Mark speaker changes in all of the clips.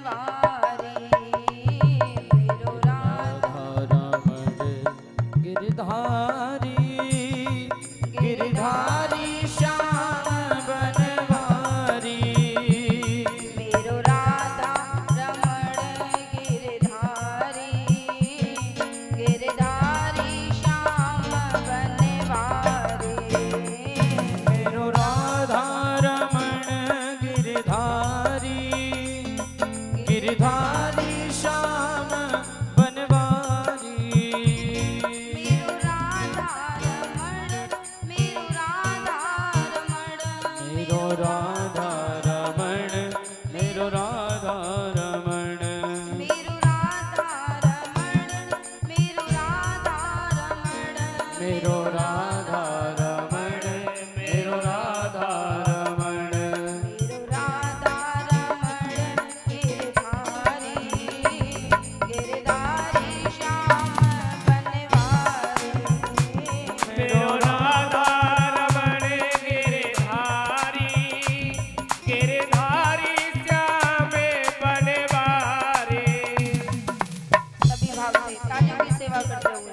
Speaker 1: बनवारी। मेरो राधा
Speaker 2: रमण गिरधारी, गिरधारी श्याम बनवारी।
Speaker 1: मेरो राधा रमण गिरधारी, गिरधारी श्याम बनवारी।
Speaker 2: मेरो राधा रमण गिरधारी, गिरधारी श्याम बनवारी।
Speaker 1: मेरो राधा रमण, मेरो राधा रमण,
Speaker 2: मेरो राधा रमण, मेरो राधा रमण।
Speaker 1: मेरो राधा रमण, मेरो राधा रमण,
Speaker 2: मेरो राधा रमण, मेरो राधा रमण।
Speaker 1: मेरो राधा रमण गिरधारी, गिरधारी श्याम बनवारी।
Speaker 2: मेरो राधा रमण गिरधारी, गिरधारी श्याम बनवारी।
Speaker 1: सभी भाव से तालियों की सेवा करते हुए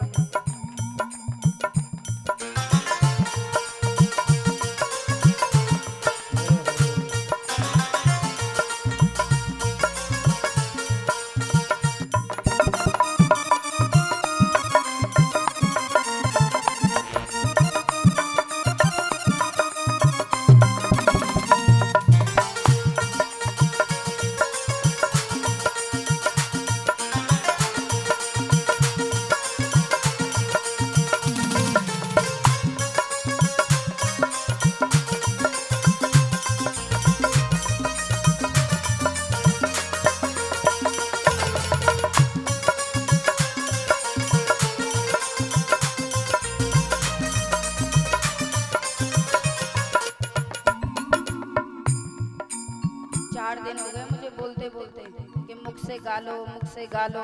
Speaker 1: चार दिन हो गए मुझे बोलते बोलते कि मुख से गा लो, मुख से गा लो,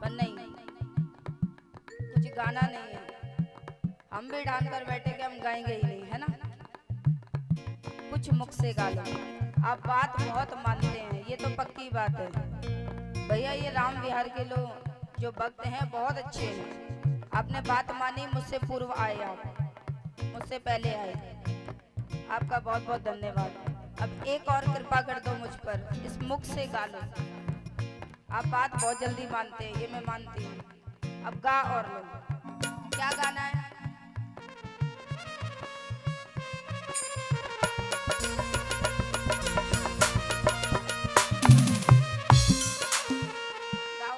Speaker 1: पर नहीं, कुछ गाना नहीं है। हम भी ठान कर बैठे कि हम गाएंगे ही नहीं, है ना। कुछ मुख से गा लो। आप बात बहुत मानते हैं, ये तो पक्की बात है भैया। ये राम विहार के लोग जो भक्त हैं बहुत अच्छे हैं। आपने बात मानी, मुझसे पूर्व आए, आप मुझसे पहले आए, आपका बहुत बहुत धन्यवाद। अब एक और कृपा कर दो मुझ पर, इस मुख से गा लो। आप बात बहुत जल्दी मानते हैं, ये मैं मानती हूँ। अब गा और लो। क्या गाना है? गाओ।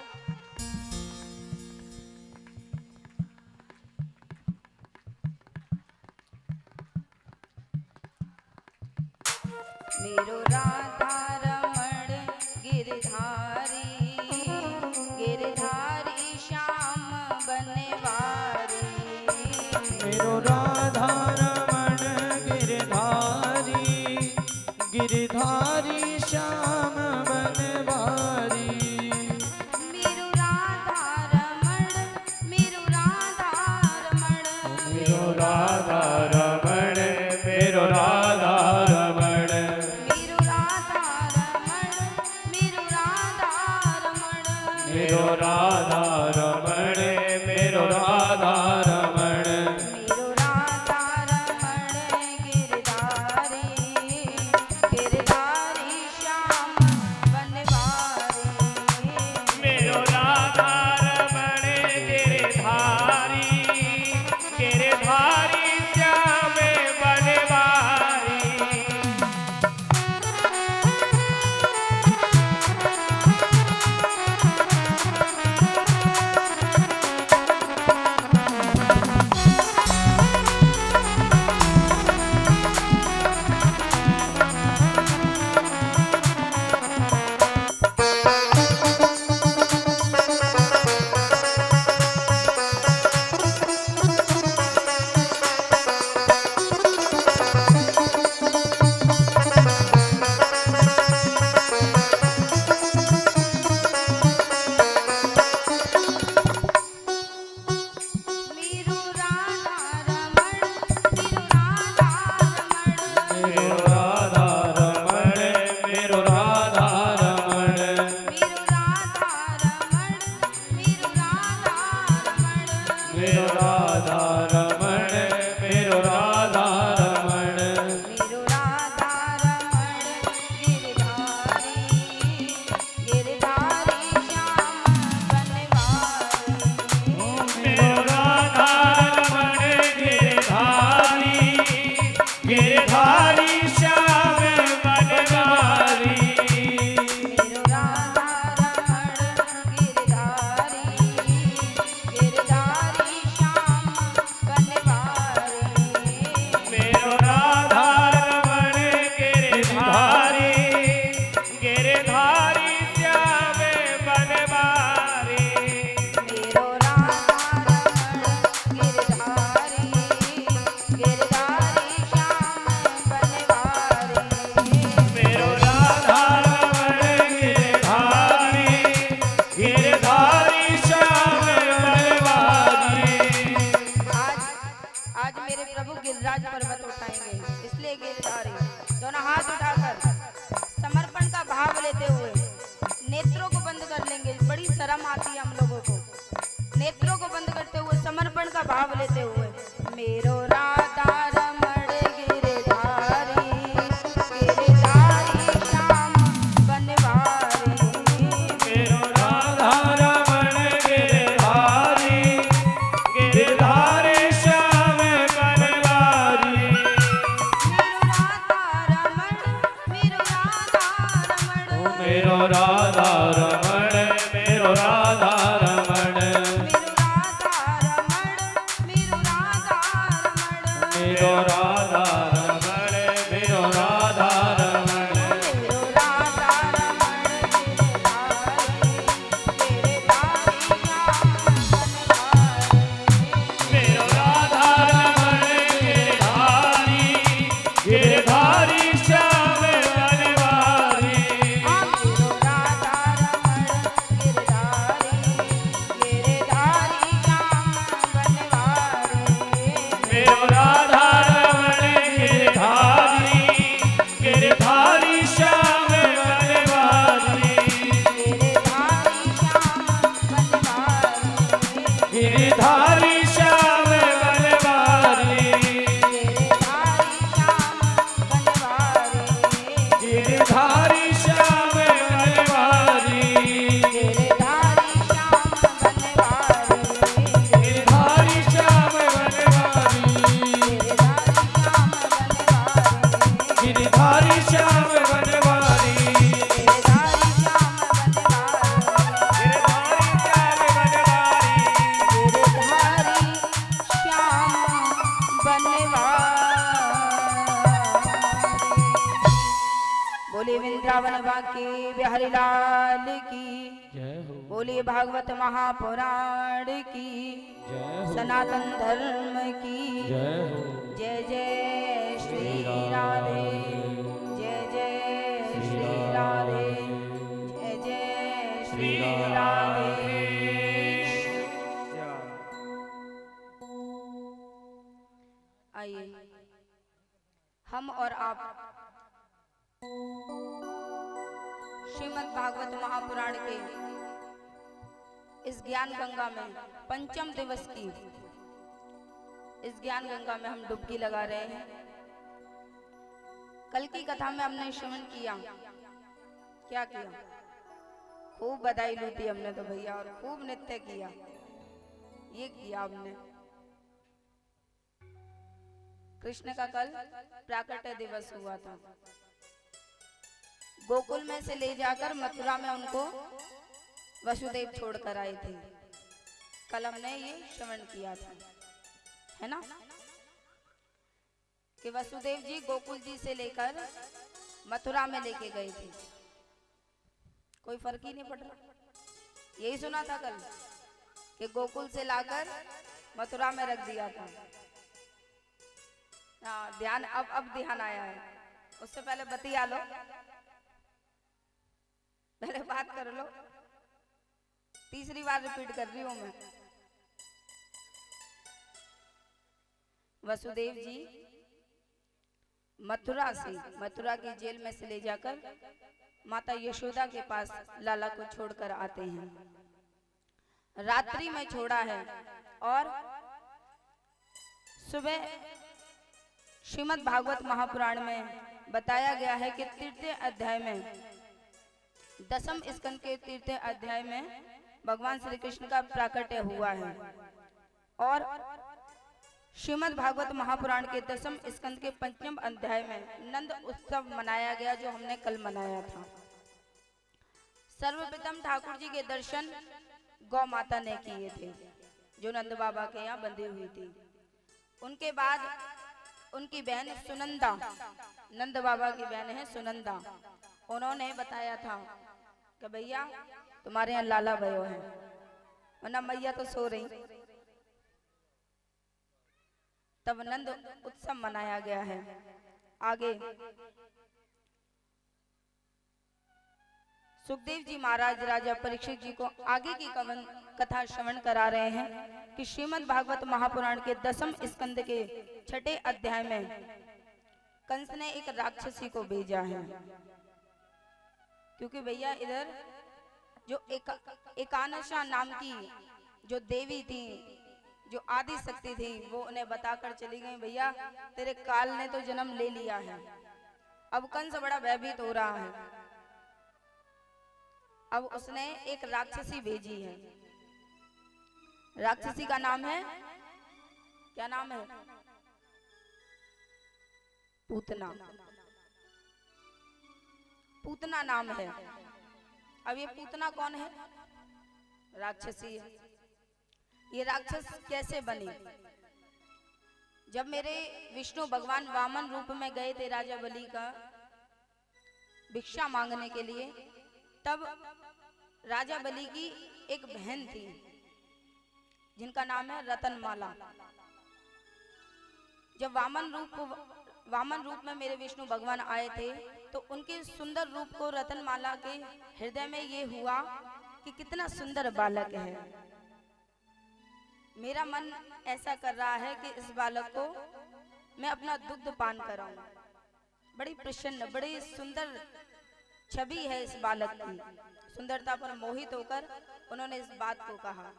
Speaker 1: मेरो राधा रमण गिरधारी, गिरधारी श्याम बनवारी।
Speaker 2: मेरो राधा रमण गिरधारी, गिरधारी श्याम बनवारी।
Speaker 1: मेरो राधा रमण, मेरो राधा रमण,
Speaker 2: मेरो राधा रमण, मेरो राधा रमण।
Speaker 1: मेरो राधा रमण, मेरो राधा रमण,
Speaker 2: मेरो राधा रमण, मेरो राधा रमण।
Speaker 1: मेरो राधा रमण गिरधारी, गिरधारी श्याम बनवारी।
Speaker 2: मेरो राधा रमण गिरधारी, गिरधारी श्याम बनवारी।
Speaker 1: लेते हुए मेरो राधा रमण गिरधारी गिरधारी श्याम बनवारी
Speaker 2: मेरो राधा रमण गिरधारी गिरधारी श्याम बनवारी
Speaker 1: मेरो राधा रमण
Speaker 2: मेरो राधा रमण
Speaker 1: मेरो राधा रमण
Speaker 2: मेरो राधा रमण मेरो राधा रमण
Speaker 1: मेरो राधा रमण
Speaker 2: मेरो राधा रमण गिरधारी गिरधारी श्याम बनवारी
Speaker 1: मेरो राधा रमण गिरधारी श्याम बनवारी
Speaker 2: मेरो राधा रमण गिरधारी गिरधारी श्याम बनवारी गिरधारी श्याम बनवारी गिरधारी श्याम बनवारी गिरधारी श्याम बनवारी गिरधारी श्याम बनवारी
Speaker 1: बोले वृंदावन बांके बिहारी लाल की
Speaker 2: जय हो
Speaker 1: बोलिए भागवत महापुराण की
Speaker 2: जय हो
Speaker 1: सनातन धर्म की
Speaker 2: जय हो
Speaker 1: जय जय श्री राधे जय जय श्री राधे जय जय श्री राधे आइए हम और आप श्रीमद् भागवत महापुराण के इस ज्ञान गंगा में पंचम दिवस की इस ज्ञान गंगा में हम डुबकी लगा रहे हैं। कल की कथा में हमने श्रवण किया, क्या किया? खूब बधाई लूटी हमने तो भैया, और खूब नृत्य किया। ये किया हमने। कृष्ण का कल प्राकट्य दिवस हुआ था। गोकुल में से ले जाकर मथुरा में उनको वसुदेव छोड़कर आए थे। कल हमने ये श्रवण किया था, है ना, कि वसुदेव जी गोकुल जी से लेकर मथुरा में लेके गए थे। कोई फर्क ही नहीं पड़ रहा। यही सुना था कल कि गोकुल से लाकर मथुरा में रख दिया था। हाँ, ध्यान अब ध्यान आया है। उससे पहले बतिया लो, पहले बात कर लो। तीसरी बार रिपीट कर रही हूं मैं। वसुदेव जी मथुरा की जेल में से ले जाकर माता यशोदा के पास लाला को छोड़कर आते हैं। रात्रि में छोड़ा है और सुबह श्रीमद् भागवत महापुराण में बताया गया है कि तृतीय अध्याय में, दसम स्कंद के तृतीय अध्याय में भगवान श्री कृष्ण का प्राकट्य हुआ है। और श्रीमद् भागवत महापुराण के दसम स्कंद के पंचम अध्याय में नंद उत्सव मनाया गया, जो हमने कल मनाया था। सर्वप्रथम ठाकुर जी के दर्शन गौ माता ने किए थे, जो नंद बाबा के यहाँ बंधी हुई थी। उनके बाद उनकी बहन सुनंदा, नंद बाबा की बहन है सुनंदा, उन्होंने बताया था कि भैया तुम्हारे यहाँ लाला भयो है, वरना मैया तो सो रही। तब नंद उत्सव मनाया गया है। आगे सुखदेव जी महाराज राजा परीक्षित जी को आगे की कथा श्रवण करा रहे हैं कि श्रीमद् भागवत महापुराण के दसम स्कंद के छठे अध्याय में कंस ने एक राक्षसी को भेजा है। क्योंकि भैया इधर जो एकानशा नाम की जो देवी थी, जो आदि शक्ति थी वो उन्हें बताकर चली गई, भैया तेरे काल ने तो जन्म ले लिया है, अब कंस बड़ा भयभीत हो रहा है। अब उसने एक राक्षसी भेजी है, राक्षसी का नाम है, क्या नाम है? पूतना। पूतना नाम है। अब ये पूतना कौन है? राक्षसी है। ये राक्षस कैसे बनी? जब मेरे विष्णु भगवान वामन रूप में गए थे राजा बलि का भिक्षा मांगने के लिए, तब राजा बलि की एक बहन थी जिनका नाम है रतनमाला। जब वामन रूप में मेरे विष्णु भगवान आए थे तो उनके सुंदर रूप को रतनमाला के हृदय में ये हुआ कि कितना सुंदर बालक है। मेरा मन ऐसा कर रहा है कि इस बालक को मैं अपना दुग्ध पान कराऊं। बड़ी प्रसन्न, बड़ी सुंदर छवि है इस बालक की। सुंदरता पर मोहित होकर उन्होंने इस बात को कहा।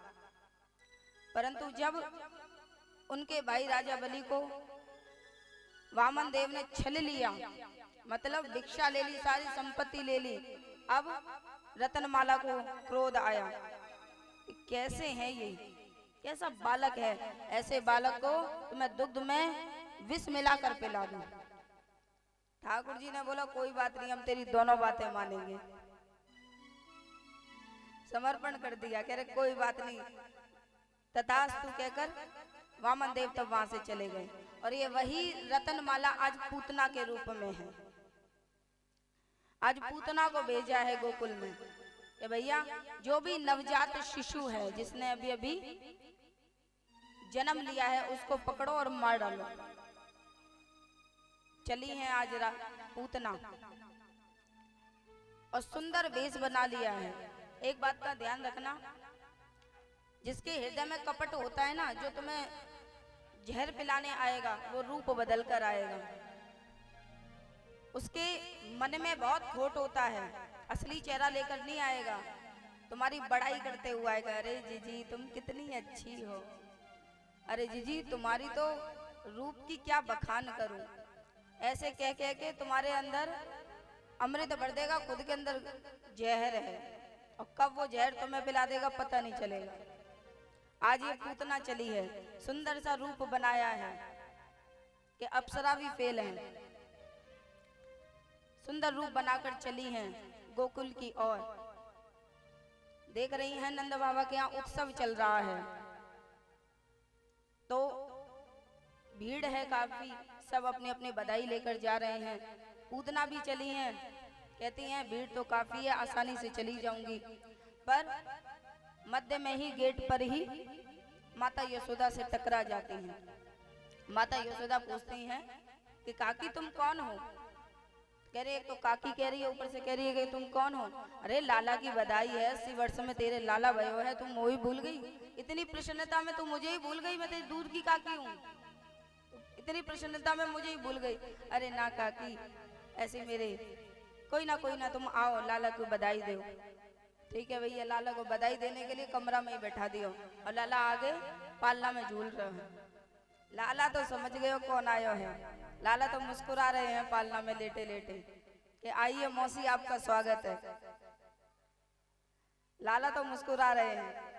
Speaker 1: परंतु जब उनके भाई राजा बलि को वामन देव ने छल लिया, मतलब भिक्षा ले ली, सारी संपत्ति ले ली, अब रतनमाला को क्रोध आया, कैसे है ये, कैसा बालक है, ऐसे बालक को तो मैं दुग्ध में विष मिलाकर पिला दूं। ठाकुर जी ने बोला कोई बात नहीं, हम तेरी दोनों बातें मानेंगे। समर्पण कर दिया, कह रहे कोई बात नहीं, तथास्तु कहकर वामन देव तब वहां से चले गए। और ये वही रतनमाला आज पूतना के रूप में है। आज पूतना को भेजा है गोकुल में कि भैया जो भी नवजात शिशु है जिसने अभी अभी जन्म लिया है उसको पकड़ो और मार डालो। चली है आज पूतना और सुंदर वेश बना लिया है। एक बात का ध्यान रखना, जिसके हृदय में कपट होता है ना, जो तुम्हें जहर पिलाने आएगा वो रूप बदल कर आएगा। उसके मन में बहुत खोट होता है, असली चेहरा लेकर नहीं आएगा, तुम्हारी बड़ाई करते हुए आएगा। अरे जीजी तुम कितनी अच्छी हो, अरे जीजी तुम्हारी तो रूप की क्या बखान करूं, ऐसे कह कह के तुम्हारे अंदर अमृत भर देगा, खुद के अंदर जहर है और कब वो जहर तुम्हें पिला देगा पता नहीं चलेगा। आज ये पूतना चली है, सुंदर सा रूप बनाया है कि अप्सरा भी फेल है, सुंदर रूप बनाकर चली हैं गोकुल की ओर। देख रही हैं नंद बाबा के यहाँ उत्सव चल रहा है, तो भीड़ है काफी, सब अपनी अपनी बधाई लेकर जा रहे हैं। पूतना भी चली हैं, कहती हैं भीड़ तो काफी है, आसानी से चली जाऊंगी, पर मध्य में ही गेट पर ही माता यशोदा से टकरा जाती हैं। माता यशोदा पूछती हैं कि काकी तुम कौन हो? कह रही है, एक तो काकी कह रही है, ऊपर से कह रही है कि तुम कौन हो? अरे लाला की बधाई है, 80 वर्ष में तेरे लाला भयो है, तुम वो ही भूल गई? इतनी प्रसन्नता में तुम मुझे ही भूल गई? मैं तेरी दूध की काकी हूँ, इतनी प्रसन्नता में मुझे ही भूल गई? अरे ना काकी, ऐसे मेरे कोई ना तुम आओ, लाला को बधाई दो। ठीक है भैया, लाला को बधाई देने के लिए कमरा में ही बैठा दियो और लाला आगे पालना में झूल रहे हैं। लाला तो समझ गए हो कौन आयो है, लाला तो मुस्कुरा रहे हैं पालना में लेटे लेटे कि आइए मौसी आपका स्वागत है। लाला तो मुस्कुरा रहे हैं।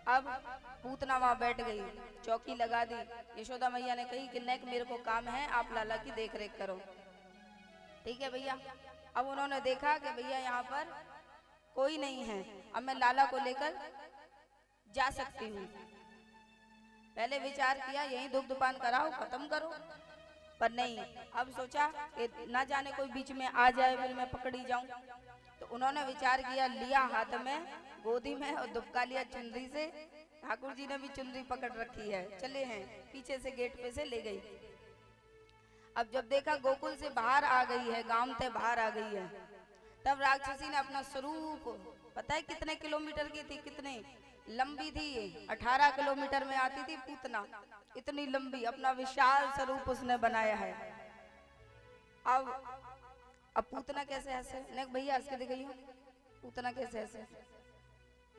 Speaker 1: अब पूतना वहां बैठ गई, चौकी लगा दी। यशोदा मैया ने कही कि नेक मेरे को काम है, आप लाला की देख रेख करो। ठीक है भैया। अब उन्होंने देखा कि भैया यहाँ पर कोई नहीं है, अब मैं लाला को लेकर जा सकती हूँ। पहले विचार किया यही दुग्धपान कराओ, खत्म करो, पर नहीं। अब सोचा कि ना जाने कोई बीच में आ जाए, फिर मैं पकड़ी जाऊं। तो उन्होंने विचार किया, लिया हाथ में गोदी में और दुबका लिया चुनरी से। ठाकुर जी ने भी चुनरी पकड़ रखी है, चले हैं पीछे से गेट पे से ले गई। अब जब देखा गोकुल से बाहर आ गई है, गांव से बाहर आ गई है, तब राक्षसी ने अपना स्वरूप, पता है कितने किलोमीटर की थी, कितने लंबी थी ये, 18 किलोमीटर में आती थी पूतना, इतनी लंबी अपना विशाल स्वरूप उसने बनाया है। अब पूतना कैसे ऐसे, नहीं भैया हंस के दिखाइए, पूतना कैसे ऐसे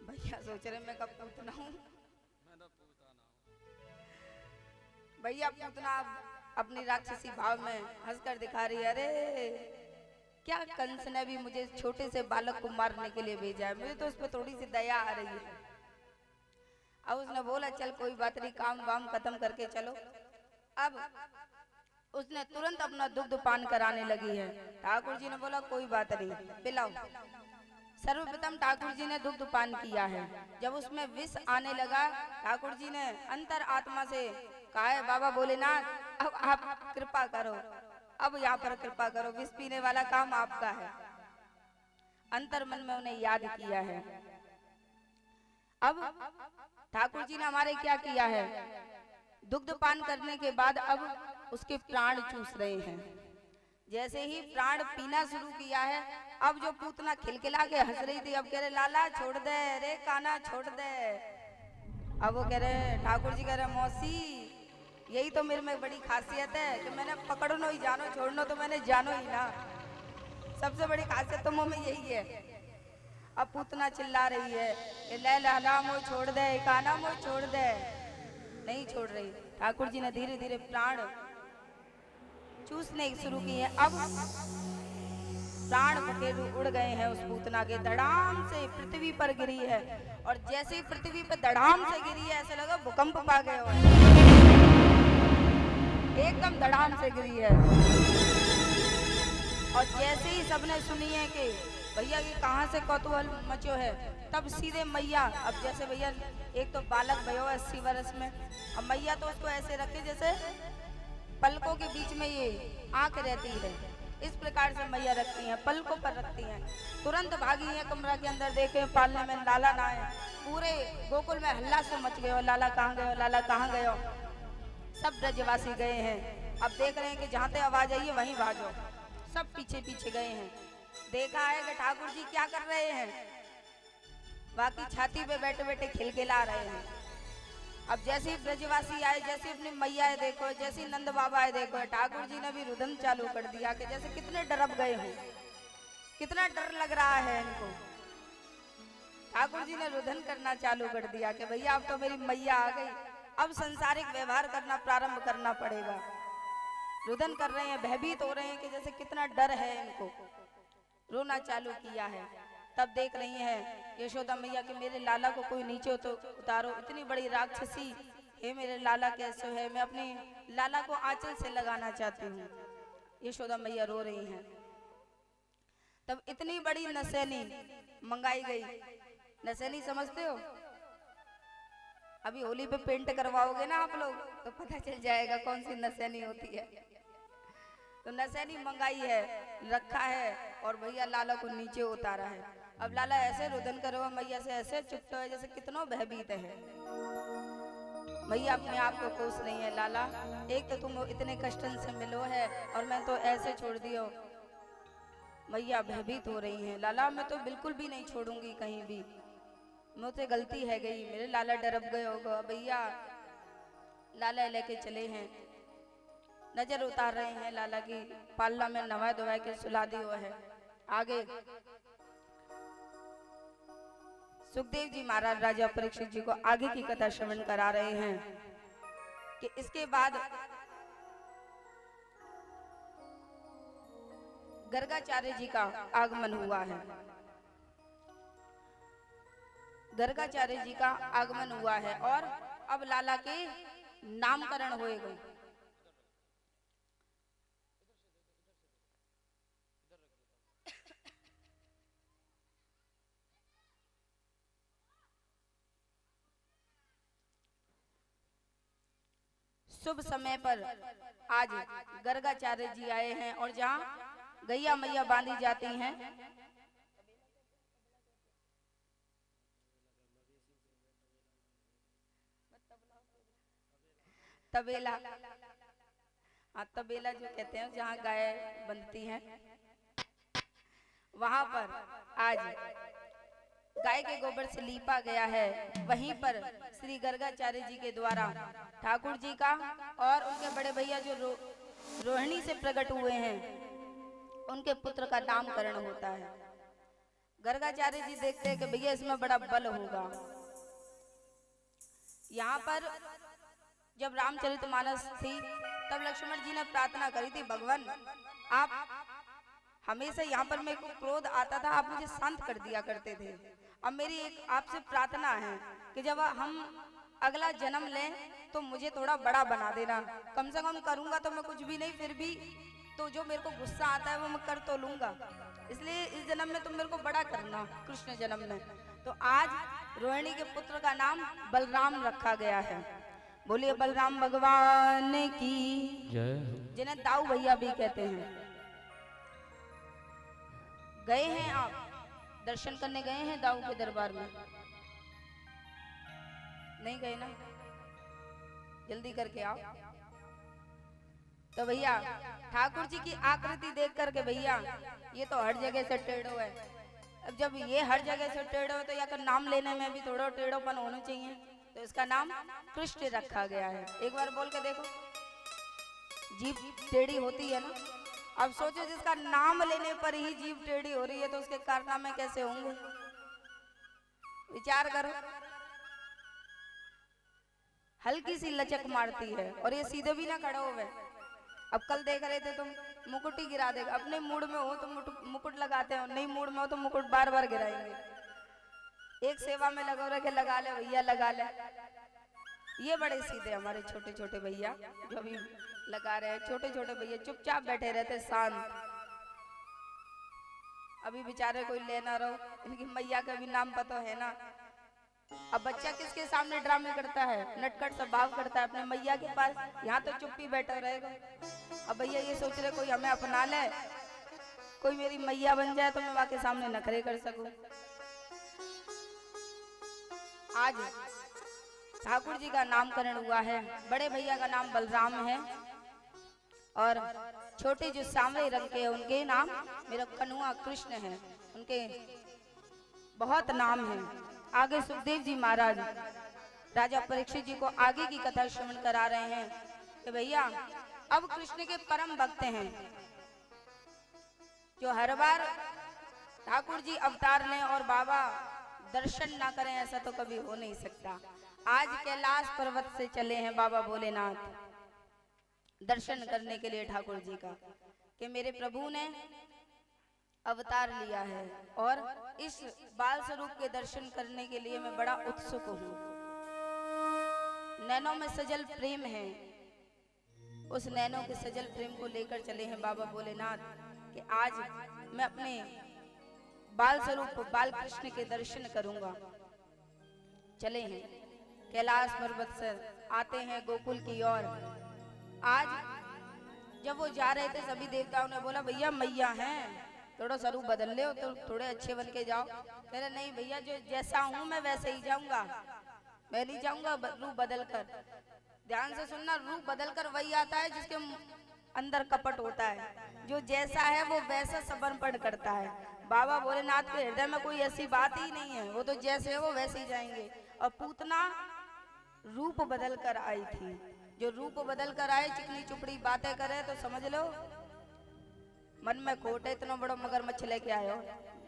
Speaker 1: भैया सोच रहे मैं कब पूतना हूँ। भैया पूतना अपनी राक्षसी भाव में हंसकर दिखा रही है, अरे क्या कंस ने भी मुझे छोटे से बालक को मारने के लिए भेजा है, मुझे तो उस पर थोड़ी सी दया आ रही है। अब उसने बोला चल कोई बात नहीं, काम वाम खत्म करके चलो। अब उसने तुरंत अपना दुग्ध पान कराने लगी है। ठाकुर जी ने बोला कोई बात नहीं, पिलाओ। सर्वप्रथम ठाकुर जी ने दुग्ध पान किया है। जब उसमें विष आने लगा, ठाकुर जी ने अंतर आत्मा से कहा है, बाबा भोलेनाथ अब आप कृपा करो, अब यहाँ पर कृपा करो, विष पीने वाला काम आपका है। अंतर मन में उन्हें याद किया है। अब ठाकुर जी ने हमारे क्या किया है, दुग्ध पान करने के बाद अब उसके प्राण चूस रहे हैं। जैसे ही प्राण पीना शुरू किया है, अब जो पूतना खिलखिला के हंस रही थी, अब कह रहे लाला छोड़ दे, रे काना छोड़ दे। अब वो कह रहे ठाकुर जी कह रहे मौसी यही तो मेरे में बड़ी खासियत है कि मैंने पकड़ो ही जानो, छोड़नो तो मैंने जानो ही ना। सबसे बड़ी खासियत तो मुँह में यही है। अब पूतना चिल्ला रही है, ले लाला मोह छोड़ दे, काना मोह छोड़ दे, नहीं छोड़ रही। ठाकुर जी ने धीरे धीरे प्राण चूसने शुरू किए। अब प्राण पखेरु उड़ गए हैं उस पूतना के, धड़ाम से पृथ्वी पर गिरी है। और जैसे ही पृथ्वी पर धड़ाम से गिरी है, ऐसे लगा भूकंप पा गए हो, एकदम धड़ाम से गिरी है। और जैसे ही सबने सुनी है कि भैया ये कहाँ से कौतूहल मचो है, तब सीधे मैया, अब जैसे भैया एक तो बालक भयो 80 वर्ष में, अब मैया तो उसको ऐसे रखे जैसे पलकों के बीच में ये आंख रहती है, इस प्रकार से मैया रखती हैं, पलकों पर रखती हैं। तुरंत भागी हैं कमरा के अंदर, देखे पालने में लाला ना है। पूरे गोकुल में हल्ला से मच गए हो, लाला कहाँ गए हो, लाला कहाँ गए हो। सब ब्रजवासी गए हैं। अब देख रहे हैं कि जहाँ से आवाज आई है वहीं भागो। सब पीछे पीछे गए हैं। देखा है कि ठाकुर जी क्या कर रहे हैं, बाकी छाती पे बैठे बैठे खिलखिला रहे हैं। अब जैसे ही ब्रजवासी आए, जैसे अपनी मैया है देखो, जैसे नंद बाबा है देखो, ठाकुर जी ने भी रुदन चालू कर दिया कि जैसे कितने डरब गए हो, कितना डर लग रहा है इनको। ठाकुर जी ने रुदन करना चालू कर दिया कि भैया अब तो मेरी मैया आ गई, अब संसारिक व्यवहार करना प्रारंभ करना पड़ेगा। रुदन कर रहे हैं, भयभीत हो रहे हैं कि जैसे कितना डर है इनको, रोना चालू किया है। तब देख रही हैं यशोदा मैया कि मेरे लाला को कोई नीचे तो उतारो, इतनी बड़ी राक्षसी हे मेरे लाला कैसे है, मैं अपनी लाला को आंचल से लगाना चाहती हूँ। यशोदा मैया रो रही हैं। तब इतनी बड़ी नसैनी मंगाई गई। नसैनी समझते हो, अभी होली पे पेंट करवाओगे ना आप लोग तो पता चल जाएगा कौन सी नसैनी होती है। तो नसैनी मंगाई है, रखा है, और भैया लाला को नीचे उतारा है। अब लाला ऐसे रुदन करो, मैया से ऐसे चुपते है जैसे कितनों भयभीत है। मैया अपने आप को कोस रही है, लाला एक तो तुम इतने कष्टन से मिलो है और मैं तो ऐसे छोड़ दियो। मैया भयभीत हो रही हैं, लाला मैं तो बिल्कुल भी नहीं छोड़ूंगी कहीं भी, मुझसे गलती है गई, मेरे लाला डरब गए होगा। भैया लाला लेके चले हैं, नजर उतार रहे हैं लाला की, पालना में नवा धोवा के सुला दियो है। आगे सुखदेव जी महाराज राजा परीक्षित जी को आगे की कथा श्रवण करा रहे हैं कि इसके बाद गर्गाचार्य जी का आगमन हुआ है। गर्गाचार्य जी का आगमन हुआ है और अब लाला के नामकरण होएगा। शुभ समय पर आज गर्गाचार्य जी आए हैं और जहाँ गैया मैया बांधी जाती हैं, तबेला, हाँ तबेला जो कहते हैं, जहाँ गाय बंधती हैं, वहां पर आज गाय के गोबर से लीपा गया है। वहीं पर श्री गर्गाचार्य जी के द्वारा ठाकुर जी का और उनके बड़े भैया जो रोहिणी से प्रकट हुए हैं, उनके पुत्र का नामकरण होता है। गर्गाचार्य जी देखते हैं कि भैया इसमें बड़ा बल होगा। यहाँ पर जब रामचरितमानस थी तब लक्ष्मण जी ने प्रार्थना करी थी, भगवान आप हमेशा यहाँ पर मेरे को क्रोध आता था, आप मुझे शांत कर दिया करते थे। अब मेरी एक आपसे प्रार्थना है कि जब हम अगला जन्म लें तो मुझे थोड़ा बड़ा बना देना, कम से कम करूंगा तो मैं कुछ भी नहीं, फिर भी तो जो मेरे को गुस्सा आता है वो मैं कर तो लूंगा, इसलिए इस जन्म में तुम मेरे को बड़ा करना कृष्ण जन्म में। तो आज रोहिणी के पुत्र का नाम बलराम रखा गया है। बोलिए बलराम भगवान की
Speaker 2: जय हो।
Speaker 1: जिन्हें दाऊ भैया भी कहते हैं। गए हैं आप दर्शन करने, गए हैं दाऊ के दरबार में? नहीं गए ना, जल्दी करके आओ। तो भैया ठाकुर जी की आकृति देख करके भैया ये तो हर जगह से टेढ़ो है। अब जब ये हर जगह से टेढ़ो है तो या कर नाम लेने में भी थोड़ा टेढ़ोपन होना चाहिए, तो इसका नाम कृष्ण रखा गया है। एक बार बोल के देखो, जीभ टेढ़ी होती है ना। अब सोचो जिसका नाम लेने पर ही जीभ टेढ़ी हो रही है तो उसके कारनामे कैसे होंगे, विचार करो। हल्की सी लचक मारती है और ये सीधे भी ना खड़े हो गए। अब कल देख रहे थे तुम मुकुट ही गिरा देगा, अपने मूड में हो तो मुकुट लगाते हो, नहीं मूड में हो तो मुकुट बार बार गिराएंगे। एक सेवा में लगो रहे के लगा ले भैया लगा ले। ये बड़े सीधे हमारे छोटे छोटे भैया जो भी लगा रहे हैं, छोटे छोटे भैया चुपचाप बैठे रहते शांत। अभी बेचारे कोई लेना रहो, इनकी मैया का भी नाम पता है ना। अब बच्चा किसके सामने ड्रामे करता है, नटखट स्वभाव करता है अपने मैया के पास, यहाँ तो चुप्पी बैठा रहेगा। अब भैया ये सोच रहे कोई हमें अपना ले, कोई मेरी मैया बन जाए तो मैं वहां के सामने नखरे कर सकूं। आज ठाकुर जी का नामकरण हुआ है। बड़े भैया का नाम बलराम है और छोटे जो सांवरे रंग के हैं उनके नाम मेरा कन्हुआ कृष्ण है। उनके बहुत नाम है। आगे सुखदेव जी महाराज राजा परीक्षित जी को आगे की कथा श्रवण करा रहे हैं कि भैया अब कृष्ण के परम भक्त हैं जो हर बार ठाकुर जी अवतार लें और बाबा दर्शन ना करें, ऐसा तो कभी हो नहीं सकता। आज कैलाश पर्वत से चले हैं बाबा भोलेनाथ दर्शन करने के लिए ठाकुर जी का, कि मेरे प्रभु ने अवतार लिया है और इस बाल स्वरूप के दर्शन करने के लिए मैं बड़ा उत्सुक हूँ। नैनों में सजल प्रेम है, उस नैनों के सजल प्रेम को लेकर चले हैं बाबा भोलेनाथ कि आज मैं अपने बाल स्वरूप बाल कृष्ण के दर्शन करूंगा। चले हैं कैलाश पर्वत से, आते हैं गोकुल की ओर। आज जब वो जा रहे थे सभी देवताओं ने बोला भैया मैया हैं, थोड़ा सा रूप बदल ले तो थोड़े अच्छे बन के जाओ। कह रहे नहीं भैया जो जैसा हूं मैं वैसे ही जाऊंगा, मैं नहीं जाऊंगा रूप बदल कर। ध्यान से सुनना, रूप बदल कर वही आता है जिसके अंदर कपट होता है। जो जैसा है वो वैसा समर्पण करता है। बाबा भोलेनाथ के हृदय में कोई ऐसी बात ही नहीं है, वो तो जैसे है वो वैसे ही जाएंगे। और पूतना रूप बदल कर आई थी, जो रूप बदल कर आए चिकनी चुपड़ी बातें करे तो समझ लो मन में खोट है। इतना बड़ा मगरमच्छ लेके आयो,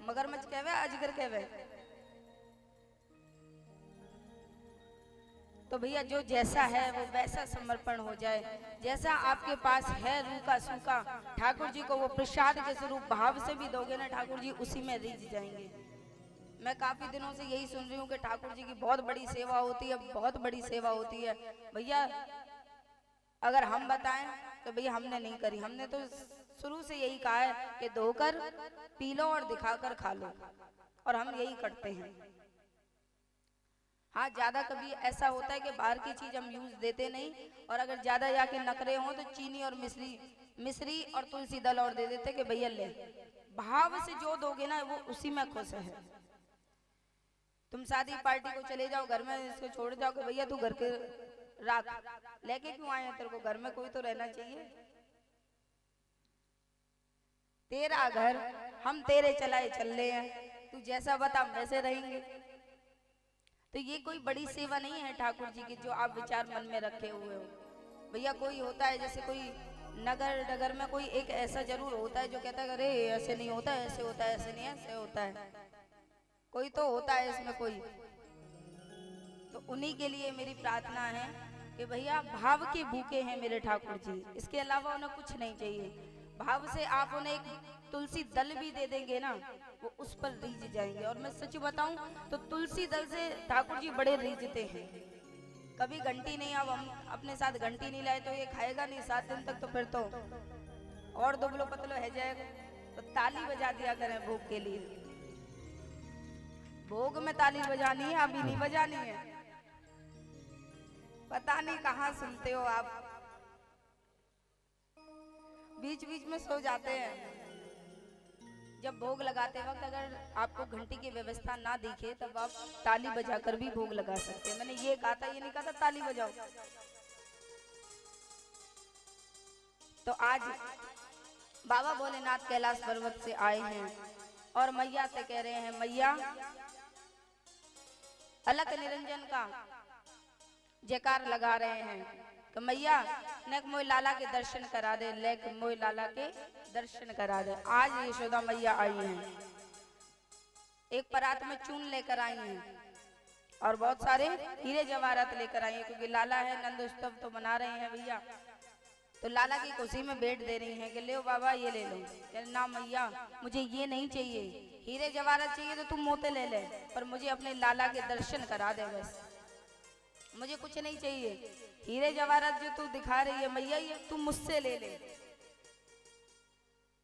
Speaker 1: मगरमच्छ कहवे अजगर कहवे। तो भैया जो जैसा है वो वैसा समर्पण हो जाए। जैसा आपके पास है रूखा सूखा, ठाकुर जी को वो प्रसाद के स्वरूप भाव से भी दोगे ना, ठाकुर जी उसी में रिझ जाएंगे। मैं काफी दिनों से यही सुन रही हूँ कि ठाकुर जी की बहुत बड़ी सेवा होती है, बहुत बड़ी सेवा होती है। भैया अगर हम बताएं तो भैया हमने नहीं करी, हमने तो शुरू से यही कहा है कि धोकर पी लो और दिखाकर खा लो, और हम यही करते हैं। हाँ ज्यादा कभी ऐसा होता है कि बाहर की चीज हम यूज देते नहीं, और अगर ज्यादा जाके नखरे हों तो चीनी और मिश्री और तुलसी दल और दे देते कि भैया ले। भाव से जो दोगे ना वो उसी में खुश है। तुम शादी पार्टी को चले जाओ, घर में इसको छोड़ जाओ कि भैया तू घर के राख, लेके क्यों आए हैं, तेरे को घर में कोई तो रहना चाहिए। तेरा घर हम तेरे चलाए चल रहे हैं, तू जैसा बता वैसे रहेंगे। तो ये कोई बड़ी सेवा नहीं है ठाकुर जी की जो आप विचार मन में रखे हुए हो। भैया कोई होता है जैसे कोई नगर में कोई एक ऐसा जरूर होता है जो कहता है अरे ऐसे नहीं होता है, ऐसे होता है, ऐसे नहीं ऐसे होता है। कोई तो होता है इसमें कोई, तो उन्हीं के लिए मेरी प्रार्थना है कि भैया भाव के भूखे हैं मेरे ठाकुर जी, इसके अलावा उन्हें कुछ नहीं चाहिए। भाव से आप उन्हें एक तुलसी दल भी दे देंगे ना, वो उस पर रीझ जाएंगे। और मैं सच बताऊं तो तुलसी दल से ठाकुर जी बड़े रीझते हैं। कभी घंटी नहीं, अब हम अपने साथ घंटी नहीं लाए तो ये खाएगा नहीं 7 दिन तक, तो फिर तो और दुबलो पतलो है जाएगा। तो ताली बजा दिया करें भोग के लिए। भोग में ताली बजानी है, अभी नहीं बजानी है। पता नहीं कहाँ सुनते हो आप, बीच बीच में सो जाते हैं। जब भोग लगाते वक्त अगर आपको घंटी की व्यवस्था ना दिखे तब आप ताली बजाकर भी भोग लगा सकते हैं। मैंने ये कहा था, ये नहीं कहा था ताली बजाओ। तो आज बाबा भोलेनाथ कैलाश पर्वत से आए हैं और मैया से कह रहे हैं, मैया अलख निरंजन का जयकार लगा रहे हैं कि मैया नेक मोय लाला के दर्शन करा दे, लेक मोय लाला के दर्शन करा दे। आज यशोदा मैया आई हैं, एक परात में चून लेकर आई हैं और बहुत सारे हीरे जवाहरात लेकर आई हैं, क्योंकि लाला है, नंद उत्सव तो मना रहे हैं भैया। तो लाला की खुशी में भेंट दे रही हैं कि ले बाबा ये ले लो। ना मैया मुझे ये नहीं चाहिए, हीरे जवाहरात चाहिए तो तुम मोते ले ले, पर मुझे अपने लाला के दर्शन करा दे बस, मुझे कुछ नहीं चाहिए। हीरे जवाहरात जो तू दिखा रही है मैया, ये तू मुझसे ले ले।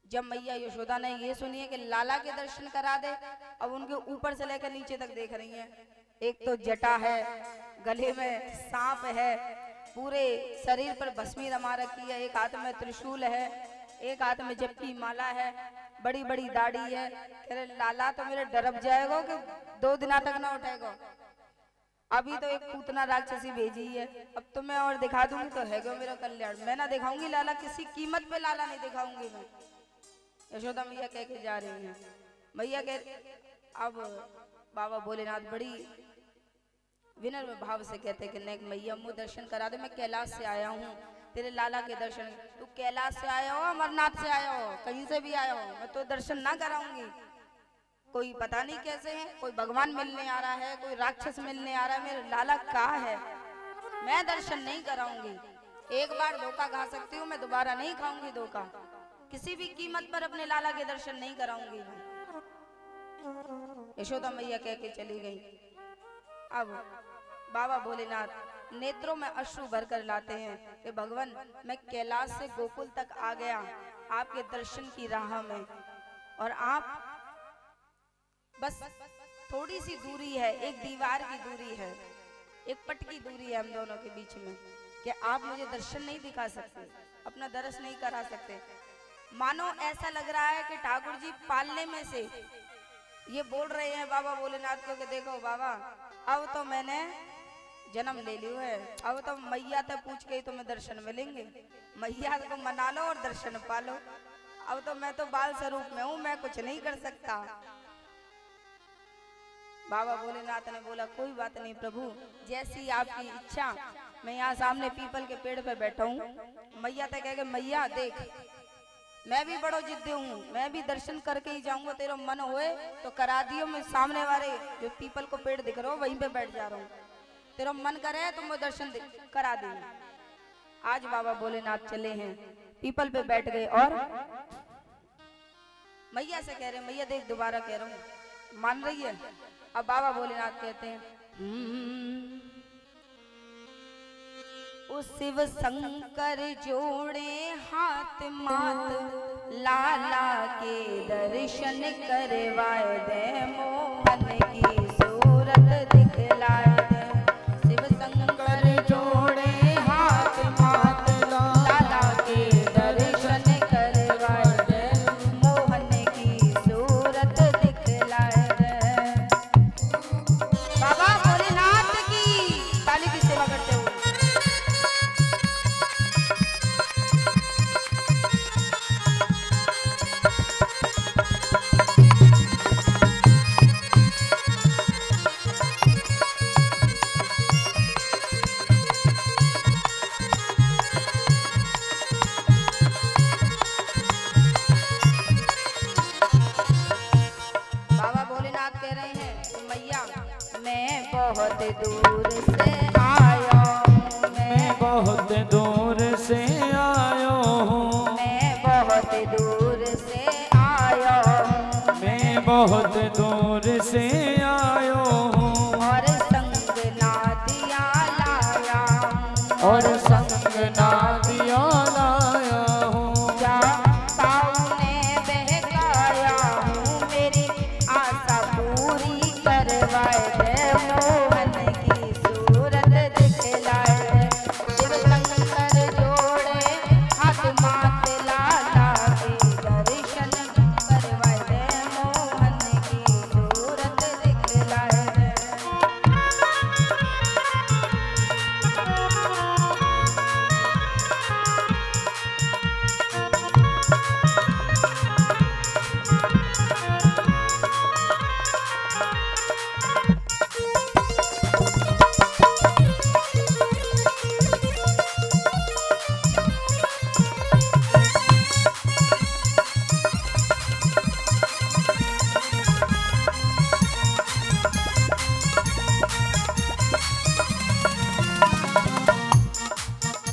Speaker 1: जब मैया यशोदा ने ये सुनी है कि लाला के दर्शन करा दे, अब उनके ऊपर से लेकर नीचे तक देख रही हैं। एक तो जटा है, गले में सांप है, पूरे शरीर पर भस्मी रमा रखी है, एक हाथ में त्रिशूल है, एक हाथ में जप की माला है, बड़ी बड़ी दाढ़ी है। कह रहे लाला तो मेरे डरब जाएगा कि 2 दिन तक ना उठेगा। अभी तो एक पूतना राक्षसी भेजी है, अब तो मैं और दिखा दूंगी तो है मेरा कल्याण। मैं ना दिखाऊंगी लाला, किसी कीमत पे लाला नहीं दिखाऊंगी मैं। यशोदा मैया कह के जा रही हैं। मैया कह, अब बाबा भोलेनाथ बड़ी विनम्र भाव से कहते कि नेक मैया मुझे दर्शन करा दे, मैं कैलाश से आया हूँ तेरे लाला के दर्शन। तू कैलाश से आया हो, अमरनाथ से आया हो, कहीं से भी आया हो, मैं तो दर्शन ना कराऊंगी। कोई पता नहीं कैसे है, कोई भगवान मिलने आ रहा है, कोई राक्षस मिलने आ रहा है, मेरे लाला कहाँ है, मैं दर्शन नहीं कराऊंगी। एक बार धोखा खा सकती हूँ, मैं दोबारा नहीं खाऊंगी धोखा। किसी भी कीमत पर अपने लाला के दर्शन नहीं कराऊंगी। यशोदा मैया कह के चली गई। अब बाबा भोलेनाथ नेत्रों में अश्रु भरकर लाते हैं कि भगवान मैं कैलाश से गोकुल तक आ गया आपके दर्शन की राह में, और आप बस थोड़ी सी दूरी है, एक दीवार की दूरी है, एक पट की दूरी है हम दोनों के बीच में, कि आप मुझे दर्शन नहीं दिखा सकते, अपना दर्श नहीं करा सकते। मानो ऐसा लग रहा है कि ठाकुर जी पालने में से ये बोल रहे हैं बाबा भोलेनाथ को कि देखो बाबा अब तो मैंने जन्म ले लियो है, अब तो मैया तक पूछ के ही तुम्हें दर्शन मिलेंगे, मैया को मना लो और दर्शन पालो। अब तो मैं तो बाल स्वरूप में हूँ, मैं कुछ नहीं कर सकता। बाबा भोलेनाथ ने बोला कोई बात नहीं प्रभु, जैसी आपकी इच्छा। मैं यहाँ सामने पीपल के पेड़ पे बैठा हूँ। मैया तक कह मैया देख मैं भी बड़ो जिद्दी हूँ, मैं भी दर्शन करके ही जाऊंगा, तेरा मन होए तो करा दियो। मैं सामने वाले जो पीपल को पेड़ दिख रहा हो वहीं पे बैठ जा रहा हूँ, तेरा मन करे तो मैं दर्शन करा दूंगा। आज बाबा भोलेनाथ चले हैं, पीपल पे बैठ गए और मैया से कह रहे मैया देख दोबारा कह रहा हूँ, मान रही है। अब बाबा भोलेनाथ कहते हैं उस शिव शंकर जोड़े हाथ मात, लाला के दर्शन करवाए दे, मोहन की सूरत दिखलाए दे। शिव शंकर जोड़े हाथ मात, लाला के दर्शन करवाए दे, मोहन की सूरत दिखलाए दे। बाबा भोलेनाथ की ताली की सेवा करते हुए बहुत दूर से आया हूँ
Speaker 2: मैं बहुत दूर से आया हूँ
Speaker 1: मैं बहुत दूर से आया हूँ
Speaker 2: मैं बहुत दूर से आया हूँ
Speaker 1: और संग नादिया लाया हूँ
Speaker 2: और संग नादिया लाया हूँ
Speaker 1: जा पाँव ने बहकाया हूँ मेरी आशा पूरी करवाए दे मोहन की सूरत दिखलाए दे शिव शंकर जोड़े हाथ मात लाला के दर्शन करवाए दे मोहन की सूरत दिखलाए दे।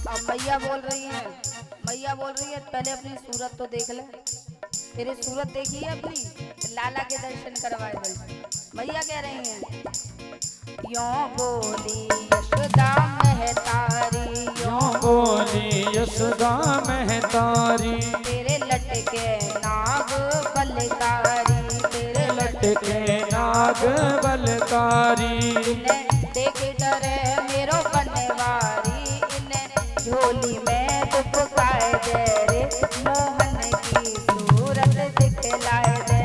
Speaker 1: अब मैया बोल रही है पहले अपनी सूरत तो देख ले तेरी सूरत देखी है अपनी लाला के दर्शन करवाए दे। मैया कह रही हैं यों बोली यशोदा महतारी
Speaker 2: यों बोली यशोदा महतारी
Speaker 1: तेरे लटके नाग बलकारी तेरे
Speaker 2: लटके नाग बलकारी
Speaker 1: इन्हें देख डरे मेरो बनवारी इन्हें झोली में दुपकाए दे रे मोहन की सूरत दिखलाए दे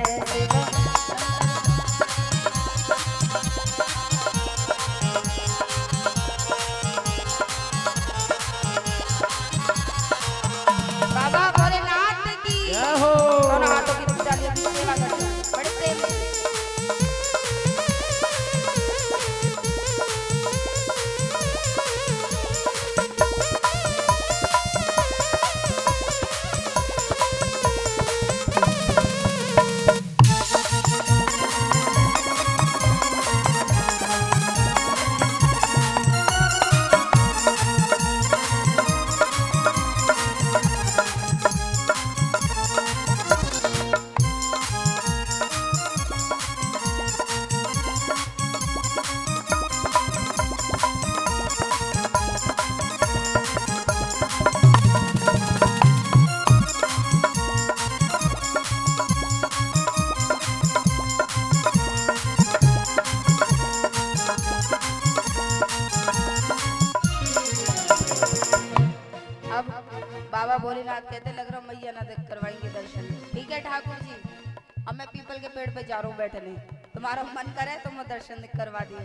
Speaker 1: बाबा भोलेनाथ की
Speaker 2: जय हो।
Speaker 1: दोनों हाथों की तालियों की सेवा करते हैं बड़े प्रेम से। अब बाबा भोलेनाथ कहते लग रहा मैया ना देख करवाएंगे दर्शन। ठीक है ठाकुर जी अब मैं पीपल के पेड़ पे जा रहा हूँ बैठने तुम्हारा मन करे तो मैं दर्शन करवा दियो।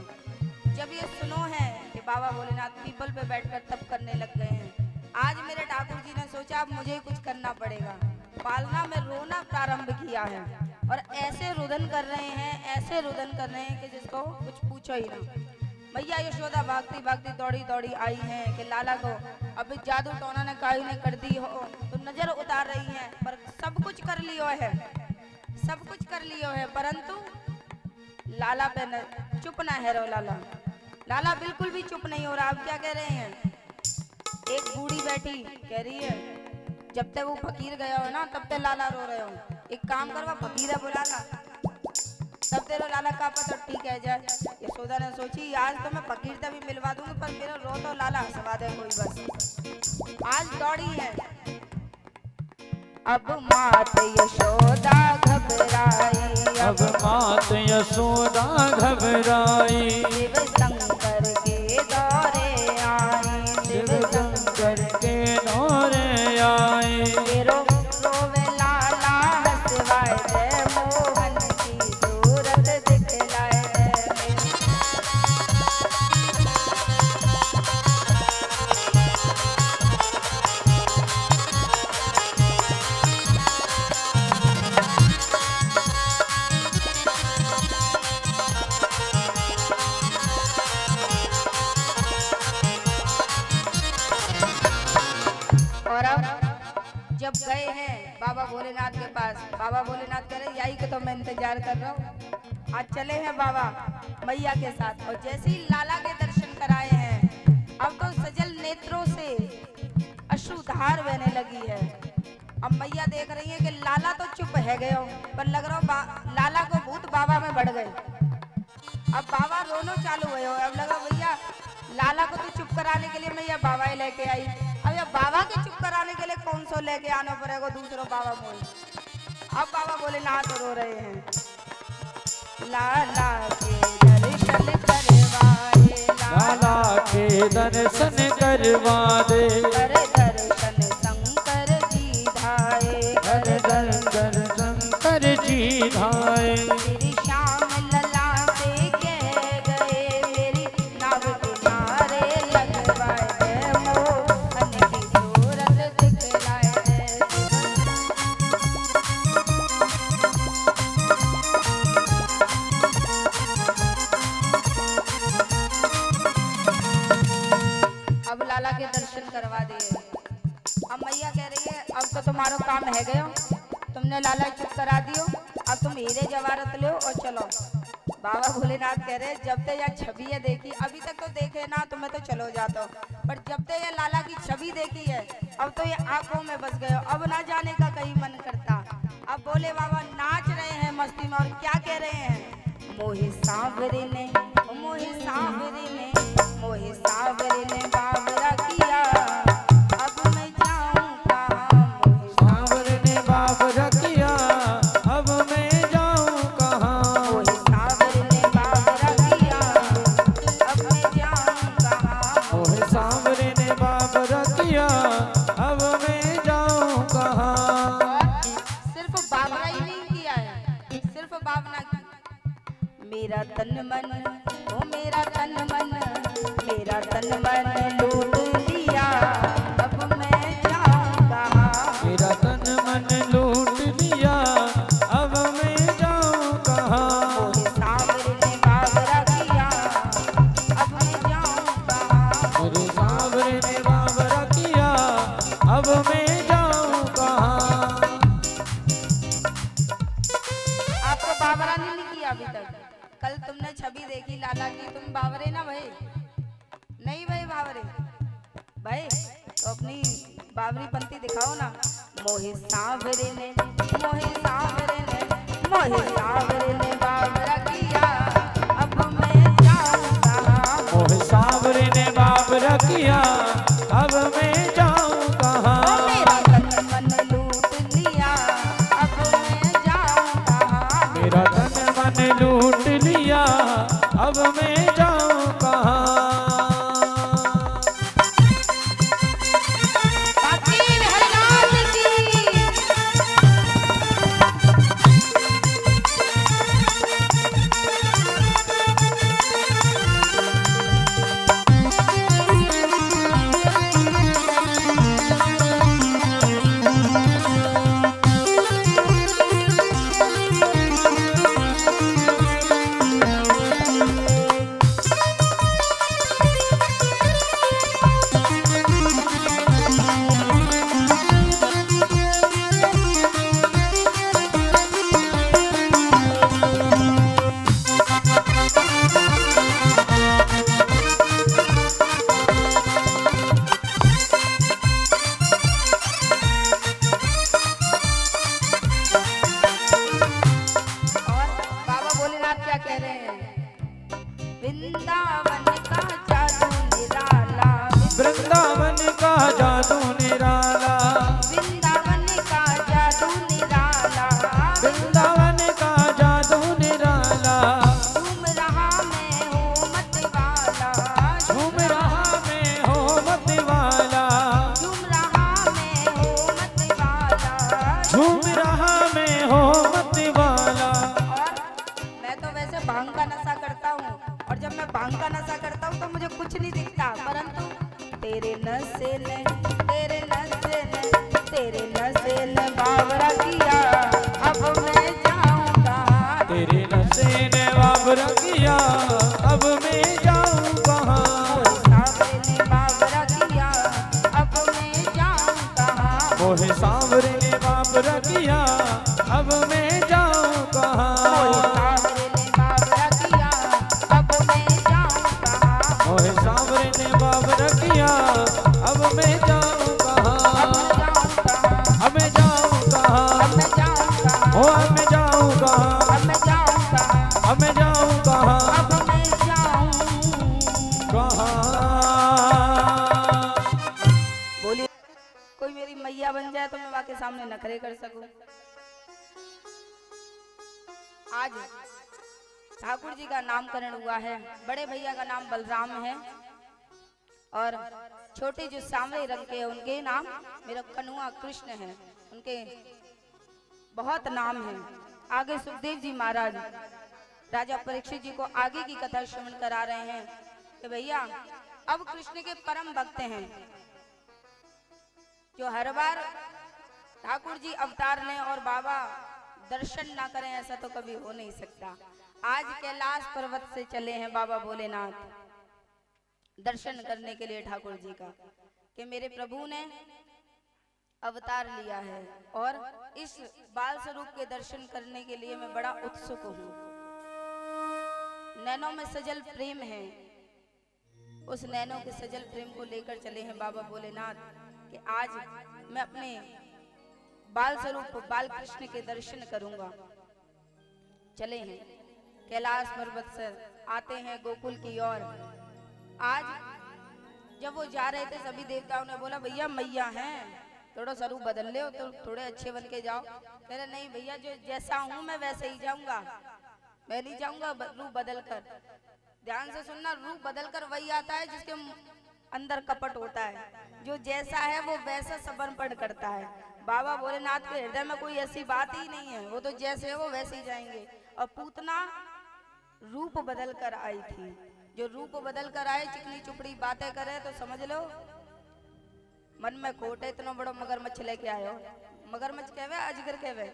Speaker 1: जब ये सुनो है कि बाबा भोलेनाथ पीपल पे बैठकर तप करने लग गए हैं आज मेरे ठाकुर जी ने सोचा अब मुझे ही कुछ करना पड़ेगा। पालना में रोना प्रारंभ किया है और ऐसे रुदन कर रहे हैं कि जिसको कुछ पूछो ही ना। मैया यशोदा भागती भागती दौड़ी दौड़ी आई हैं कि लाला को अभी जादू टोना ने काई ने कर दी हो तो नजर उतार रही हैं पर सब कुछ कर लियो है परंतु लाला पे चुप ना है रो लाला बिल्कुल भी चुप नहीं हो रहा। आप क्या कह रहे हैं एक बूढ़ी बैठी कह रही है जब तक वो फकीर गया हो ना तब तक लाला रो रहे हो एक काम करवा फकीर बुला ला तब तेरा लाला का पता ठीक है जाए। यशोदा ने सोची आज तो मैं फकीर से भी मिलवा दूंगी पर मेरा रो तो लाला हंसवा दे कोई बस। आज दौड़ी है अब मात यशोदा घबराई
Speaker 2: अब मात यशोदा घबराई
Speaker 1: शिव शंकर के दौरे आई
Speaker 2: शिव शंकर के दौरे आए
Speaker 1: तेरो रोवे लाला हंसवाए दे मोहन की सूरत दिखलाए दे। और अब जब गए हैं बाबा भोलेनाथ के पास बाबा भोलेनाथ कह रहे यही को तो मैं इंतजार कर रहा हूँ आज चले हैं बाबा मैया के साथ और जैसे ही लाला के दर्शन कराए हैं अब तो सजल नेत्रों से अश्रुधार बहने लगी है। अब मैया देख रही है कि लाला तो चुप है गए पर लग रहा लाला को भूत बाबा में बढ़ गए। अब बाबा रोनो चालू हुए हो। अब लगा भैया लाला को तो चुप कराने के लिए मैया बाबा ही लेके आई। अब ये बाबा के चुप कराने के लिए कौन सो लेके आना पड़ेगा दूसरों बाबा बोल। अब बाबा बोले ना तो रो रहे हैं। लाला के दर्शन करवाए,
Speaker 2: लाला के दर्शन करवा दे,
Speaker 1: कर दर्शन शंकर जी धाए,
Speaker 2: कर दर्शन शंकर जी धाए।
Speaker 1: मेरी श्याम लला से कह गए मेरी नाव किनारे लगवाए दे, मोहन की सूरत दिखलाए दे। अब लाला के दर्शन करवा दिए। अब मैया कह रही है अब तो तुम्हारा काम है गयो, तुमने लाला चुप करा दियो, अब तुम हीरे जवाहरत लो और चलो। बाबा भोलेनाथ कह रहे जब ते यह छवि है देखी, अभी तक तो देखे ना तुम्हें तो चलो जाता हो, पर जब ते ये लाला की छवि देखी है अब तो ये आंखों में बस गए, अब ना जाने का कहीं मन करता। अब बोले बाबा नाच रहे हैं मस्ती में और क्या कह रहे हैं, मोहि सांवरे ने मोहि सांवरे ने मोहि सांवरे ने बाबरा किया, अब मैं जाऊं कहाँ। मोहि
Speaker 2: सांवरे ने बाबरा किया, अब मैं जाऊं कहाँ।
Speaker 1: मोहि सांवरे ने बाबरा किया, अब मैं जाऊं कहाँ।
Speaker 2: मोहे सांवरे ने बाबरा किया, अब मैं जाऊं कहाँ।
Speaker 1: और सिर्फ बाबरा ही नहीं किया है, सिर्फ बाबना की। मेरा तन मन ओ मेरा तन मन, मेरा तन मन लूट लिया, अब मैं जाऊं कहाँ।
Speaker 2: मेरा तन मन लूट लिया, अब मैं जाऊं कहाँ।
Speaker 1: मोहे सांवरे ने बाबरा किया, अब मैं जाऊं कहाँ।
Speaker 2: मेरे सांवरे ने बाबरा किया, अब मैं जाऊं कहाँ।
Speaker 1: आपको बाबरा नहीं किया अभी तक, कल तुमने छवि देखी लाला की, तुम बावरे ना भाई, नहीं भाई बावरे भाई, तो अपनी बावरी पंक्ति दिखाओ ना। मोहे सांवरे ने मोहे सांवरे ने मोहे सांवरे ने बाबरा किया, अब मैं जाऊं कहाँ।
Speaker 2: मोहे सांवरे ने बाबरा किया, अब मैं जाऊं
Speaker 1: ओ
Speaker 2: कहाँ।
Speaker 1: मेरा तन मन लूट लिया, अब मैं जाऊं कहाँ।
Speaker 2: मेरा तन मन लूट लिया, अब मैं जाऊं कहाँ।
Speaker 1: फकीर हरिनाथ की वृंदावन का जादू निराला,
Speaker 2: वृंदावन का जादू निराला,
Speaker 1: वृंदावन का जादू निराला,
Speaker 2: वृंदावन का जादू निराला।
Speaker 1: झूम रहा मैं हूँ मत वाला,
Speaker 2: झूम रहा मैं हो मत वाला,
Speaker 1: झूम रहा मैं हूँ मत वाला।
Speaker 2: झूम रहा मैं हो मत वाला।
Speaker 1: और मैं तो वैसे भांग का नशा करता हूँ, और जब मैं भांग का नशा करता हूँ तो मुझे कुछ नहीं दिखता, परंतु तेरे नशे ने बावरा किया, अब मैं जाऊँ कहाँ।
Speaker 2: तेरे नशे ने बाबरा किया, अब मैं जाऊं कहाँ।
Speaker 1: सांवरे ने बावरा किया, अब मैं जाऊँ कहाँ।
Speaker 2: मोहे सांवरे ने बाबरा किया, अब मैं जाऊं कहाँ।
Speaker 1: सांवरे ने के सामने नखरे कर सकूं। आज ठाकुर जी का नामकरण हुआ है। बड़े भैया का नाम बलराम है और छोटे जो सांवले रंग के हैं उनके नाम मेरा कन्हुआ कृष्ण है। उनके बहुत नाम हैं। आगे सुखदेव जी महाराज राजा परीक्षित जी को आगे की कथा श्रवण करा रहे हैं कि भैया अब कृष्ण के परम भक्त हैं जो हर बार ठाकुर जी अवतार लें और बाबा दर्शन ना करें, ऐसा तो कभी हो नहीं सकता। आज कैलाश पर्वत से चले हैं बाबा भोलेनाथ दर्शन करने के लिए ठाकुर जी का, कि मेरे प्रभु ने अवतार लिया है और इस बाल स्वरूप के दर्शन करने के लिए मैं बड़ा उत्सुक हूँ। नैनों में सजल प्रेम है, उस नैनों के सजल प्रेम को लेकर चले हैं बाबा भोलेनाथ कि आज मैं अपने बाल स्वरूप बाल कृष्ण के दर्शन करूंगा। चले हैं कैलाश पर्वत से, आते हैं गोकुल की ओर। आज जब वो जा रहे थे सभी देवताओं ने बोला भैया मैया हैं, थोड़ा स्वरूप बदल ले तो थोड़े अच्छे बन के जाओ। कह रहे नहीं भैया जो जैसा हूं मैं वैसे ही जाऊंगा, मैं नहीं जाऊंगा रूप बदल कर। ध्यान से सुनना, रूप बदल कर वही आता है जिसके अंदर कपट होता है। जो जैसा है वो वैसा समर्पण करता है। बाबा भोलेनाथ के हृदय में कोई ऐसी बात ही नहीं है, वो तो जैसे है वो वैसे ही जाएंगे। और पूतना रूप बदल कर आई थी, जो रूप बदल कर आए चिकनी चुपड़ी बातें करे तो समझ लो मन में खोट है। इतना बड़ा मगरमच्छ लेके आए हो, मगरमच्छ कहवे अजगर कहवे।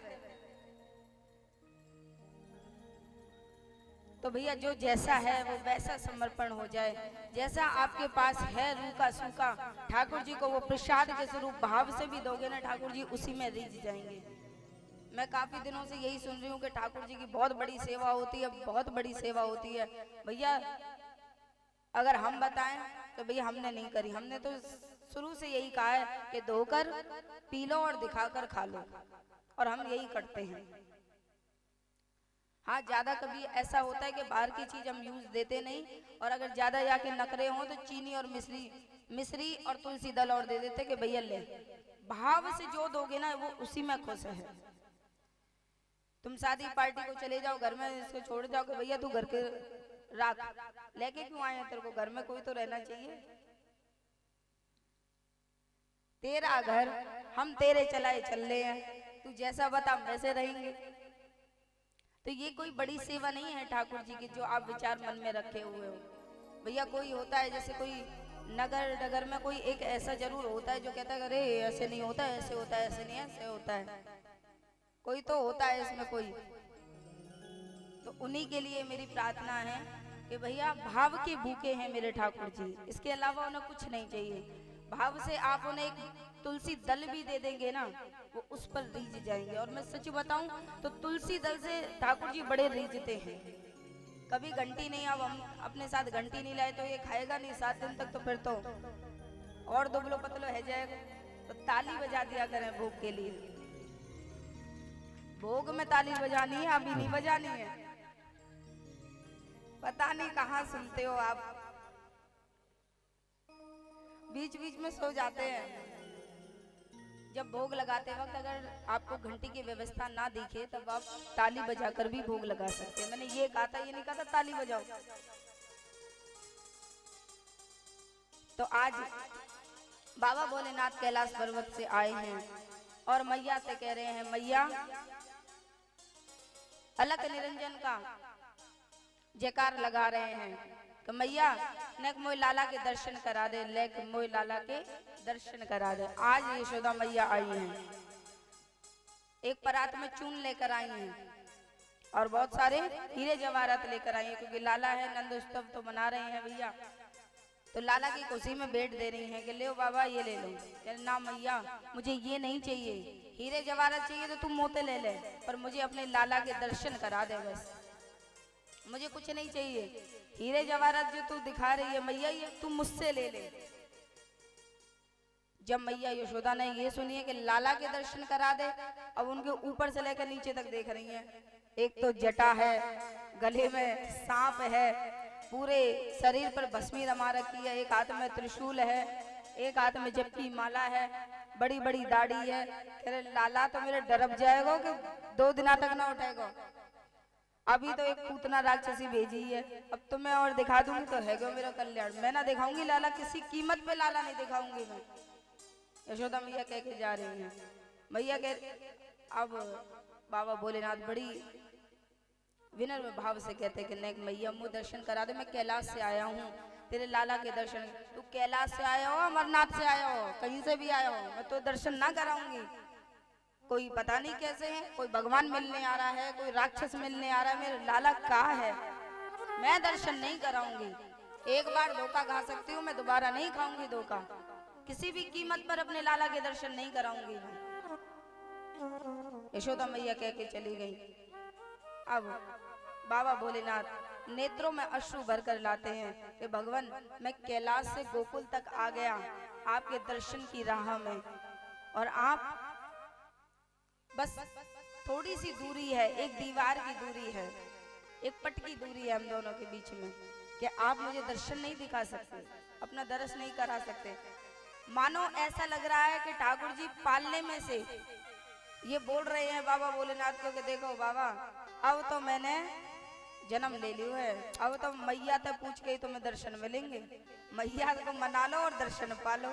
Speaker 1: तो भैया जो जैसा है वो वैसा समर्पण हो जाए। जैसा आपके पास है रूखा सूखा, ठाकुर जी को वो प्रसाद के स्वरूप भाव से भी दोगे ना, ठाकुर जी उसी में रीझ जाएंगे। मैं काफी दिनों से यही सुन रही हूँ कि ठाकुर जी की बहुत बड़ी सेवा होती है, बहुत बड़ी सेवा होती है। भैया अगर हम बताएं तो भैया हमने नहीं करी, हमने तो शुरू से यही कहा है कि धोकर पी लो और दिखाकर खा लो, और हम यही करते हैं। हाँ ज्यादा कभी ऐसा होता है कि बाहर की चीज हम यूज देते नहीं, और अगर ज्यादा जाके नखरे हों तो चीनी और मिश्री और तुलसी दल और दे देते कि भैया ले। भाव से जो दोगे ना वो उसी में खुश है। तुम शादी पार्टी को चले जाओ, घर में इसको छोड़ जाओ कि भैया तू घर के राख, लेके क्यों आए हैं, तेरे को घर में कोई तो रहना चाहिए। तेरा घर हम तेरे चलाए चल रहे हैं, तू जैसा बता हम वैसे रहेंगे। तो ये कोई बड़ी सेवा नहीं है ठाकुर जी की जो आप विचार मन में रखे हुए हो। भैया कोई होता है जैसे कोई नगर डगर में कोई एक ऐसा जरूर होता है जो कहता है अरे ऐसे नहीं होता है, ऐसे होता है, ऐसे नहीं ऐसे होता है। कोई तो होता है इसमें कोई। तो उन्हीं के लिए मेरी प्रार्थना है कि भैया भाव के भूखे हैं मेरे ठाकुर जी, इसके अलावा उन्हें कुछ नहीं चाहिए। भाव से आप उन्हें एक तुलसी दल भी दे देंगे ना, वो उस पर रीझ जाएंगे। और मैं सच बताऊं तो तुलसी दल से ठाकुर जी बड़े रीझते हैं। कभी घंटी नहीं, अब हम अपने साथ घंटी नहीं लाए तो ये खाएगा नहीं 7 दिन तक, तो फिर तो और दुबलो पतलो है जाएगा। तो ताली बजा दिया करें भोग के लिए। भोग में ताली बजानी है, अभी नहीं बजानी है। पता नहीं कहाँ सुनते हो आप, बीच बीच में सो जाते हैं। जब भोग लगाते वक्त अगर आपको घंटी की व्यवस्था ना दिखे तब आप ताली बजाकर भी भोग लगा सकते हैं। मैंने ये कहा था, ये नहीं कहा था ताली बजाओ। तो आज बाबा भोलेनाथ कैलाश पर्वत से आए हैं और मैया से कह रहे हैं मैया अलख निरंजन का जयकार लगा रहे हैं कि मैया नेक मोय लाला के दर्शन करा दे, लेक मोय लाला के दर्शन करा दे। आज यशोदा मैया आई हैं, एक परात में चून लेकर आई हैं और बहुत सारे हीरे जवाहरात लेकर आई हैं, क्योंकि लाला है नंद उत्सव तो मना रहे हैं भैया। तो लाला की खुशी में भेंट दे रही हैं कि ले बाबा ये ले लो। ना मैया मुझे ये नहीं चाहिए, हीरे जवाहरात चाहिए तो तुम मोते ले ले, पर मुझे अपने लाला के दर्शन करा दे बस, मुझे कुछ नहीं चाहिए। हीरे जवाहरात जो तू दिखा रही है मैया ये तू मुझसे ले ले। जब मैया यशोदा ने ये सुनी है कि लाला के दर्शन करा दे, अब उनके ऊपर से लेकर नीचे तक देख रही हैं। एक तो जटा है, गले में सांप है, पूरे शरीर पर भस्मी रमा रखी है, एक हाथ में त्रिशूल है, एक हाथ में जप की माला है, बड़ी बड़ी दाढ़ी है। कह रहे लाला तो मेरे डरब जाएगा कि 2 दिन तक ना उठेगा। अभी तो एक पूतना राक्षसी भेजी है, अब तो मैं और दिखा दूंगी तो है मेरा कल्याण। मैं ना दिखाऊंगी लाला, किसी कीमत पे लाला नहीं दिखाऊंगी मैं। यशोदा मैया कह के जा रही हैं। मैया कह अब बाबा भोलेनाथ बड़ी विनम्र भाव से कहते कि नहीं मैया मुझे दर्शन करा दे, मैं कैलाश से आया हूँ तेरे लाला के दर्शन। तू कैलाश से आया हो, अमरनाथ से आया हो, कहीं से भी आया हो, मैं तो दर्शन ना कराऊंगी। कोई पता नहीं कैसे है, कोई भगवान मिलने आ रहा है, कोई राक्षस मिलने आ रहा है, मेरे लाला कहाँ है, मैं दर्शन नहीं कराऊंगी। एक बार धोखा खा सकती हूँ, मैं दोबारा नहीं खाऊंगी धोखा। किसी भी कीमत पर अपने लाला के दर्शन नहीं कराऊंगी। यशोदा मैया कह के चली गई। अब बाबा भोलेनाथ नेत्रों में अश्रु भरकर लाते हैं कि भगवान मैं कैलाश से गोकुल तक आ गया आपके दर्शन की राह में, और आप बस थोड़ी सी दूरी है, एक दीवार की दूरी है, एक पट की दूरी है हम दोनों के बीच में, कि आप मुझे दर्शन नहीं दिखा सकते, अपना दर्श नहीं करा सकते। मानो ऐसा लग रहा है कि ठाकुर जी पालने में से ये बोल रहे हैं बाबा भोलेनाथ को कि देखो बाबा अब तो मैंने जन्म ले लियो है, अब तो मैया तक पूछ के ही तुम्हें दर्शन मिलेंगे, मैया को मना लो और दर्शन पालो।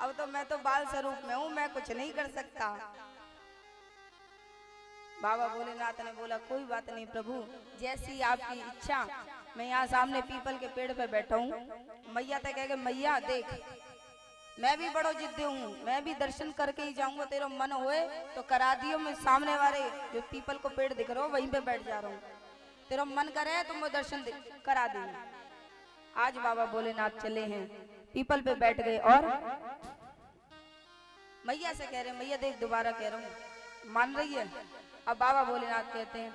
Speaker 1: अब तो मैं तो बाल स्वरूप में हूँ, मैं कुछ नहीं कर सकता। बाबा भोलेनाथ ने बोला कोई बात नहीं प्रभु, जैसी आपकी इच्छा। मैं यहाँ सामने पीपल के पेड़ पे बैठा हूँ। मैया तक कह मैया देख मैं भी बड़ो जिद्दी हूँ, मैं भी दर्शन करके ही जाऊंगा, तेरा मन होए तो करा दियो। मैं सामने वाले जो पीपल को पेड़ दिख रहा हो वहीं पे बैठ जा रहा हूँ, तेरा मन करे तो मैं दर्शन करा दूंगा। आज बाबा भोलेनाथ चले हैं, पीपल पे बैठ गए और मैया से कह रहे मैया देख दोबारा कह रहा हूँ, मान रही है। अब बाबा भोलेनाथ कहते हैं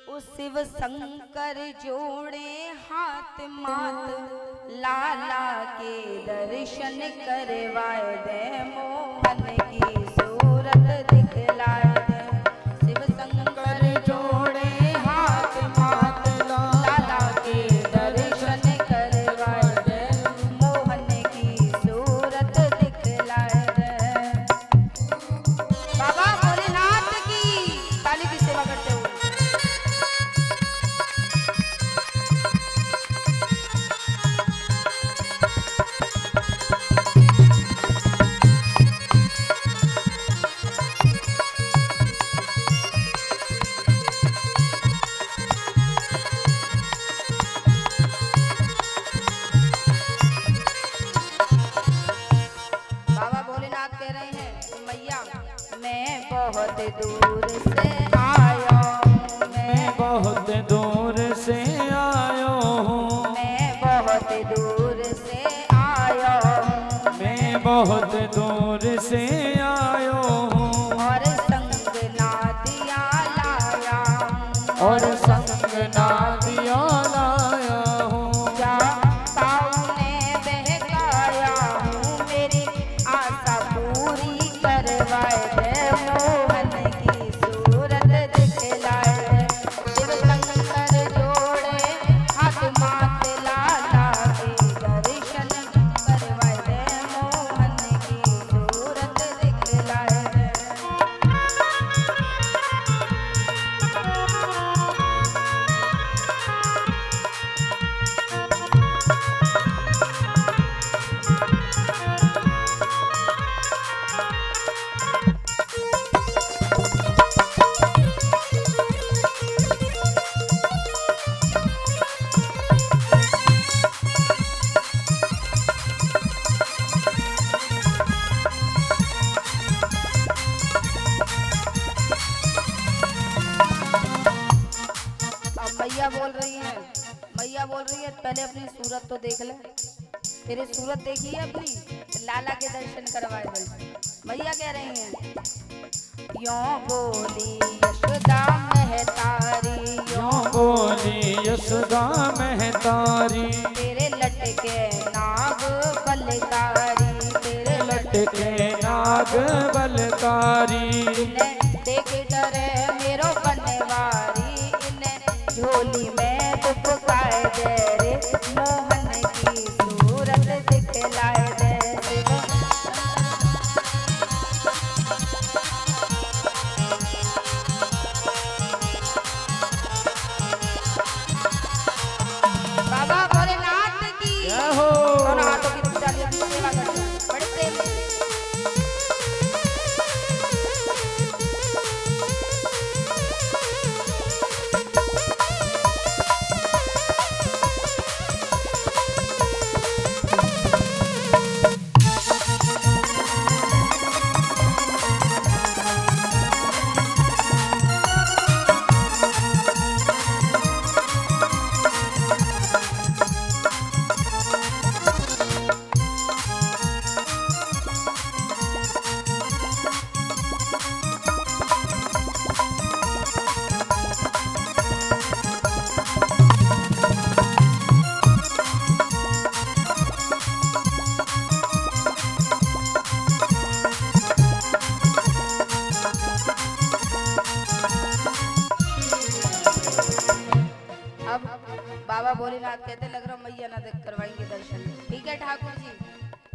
Speaker 1: उस शिव शंकर जोड़े हाथ मात लाला के दर्शन करवाए दे, मोहन की सूरत दिखलाए दे। शिव शंकर जोड़े हाथ मात लाला के दर्शन करवाए दे, मोहन की सूरत दिखलाए दे। बाबा भोलेनाथ की ताली की सेवा करते हुए बहुत दूर से आया हूँ,
Speaker 2: मैं बहुत दूर से आया हूँ,
Speaker 1: मैं बहुत दूर से आया हूँ,
Speaker 2: मैं बहुत दूर से आया हूँ,
Speaker 1: और संग ना दिया लाया हूँ,
Speaker 2: और संग ना दिया लाया हूँ।
Speaker 1: जा पाऊने बहकाया हूँ, मेरी आशा पूरी करवाए दे, मोहन की सूरत दिखलाए दे। शिव शंकर जोड़े हाथ मात लाला के दर्शन करवाए दे, मोहन की सूरत दिखलाए दे। मैया बोल रही है पहले अपनी सूरत तो देख ले, तेरी सूरत देखी है अपनी, लाला के दर्शन करवाए दे। मैया कह रही हैं यों बोली यशोदा महतारी,
Speaker 2: यों बोली यशोदा महतारी,
Speaker 1: तेरे लटके नाग बलकारी, तेरे
Speaker 2: लटके नाग बलकारी,
Speaker 1: इन्हें देख डरे मेरो बनवारी, इन्हें झोली में दुपकाए दे रे, मोहन की सूरत दिखला बाबूलाल कहते लग रहा मैया ना देख करवाएंगे दर्शन। ठीक है ठाकुर जी,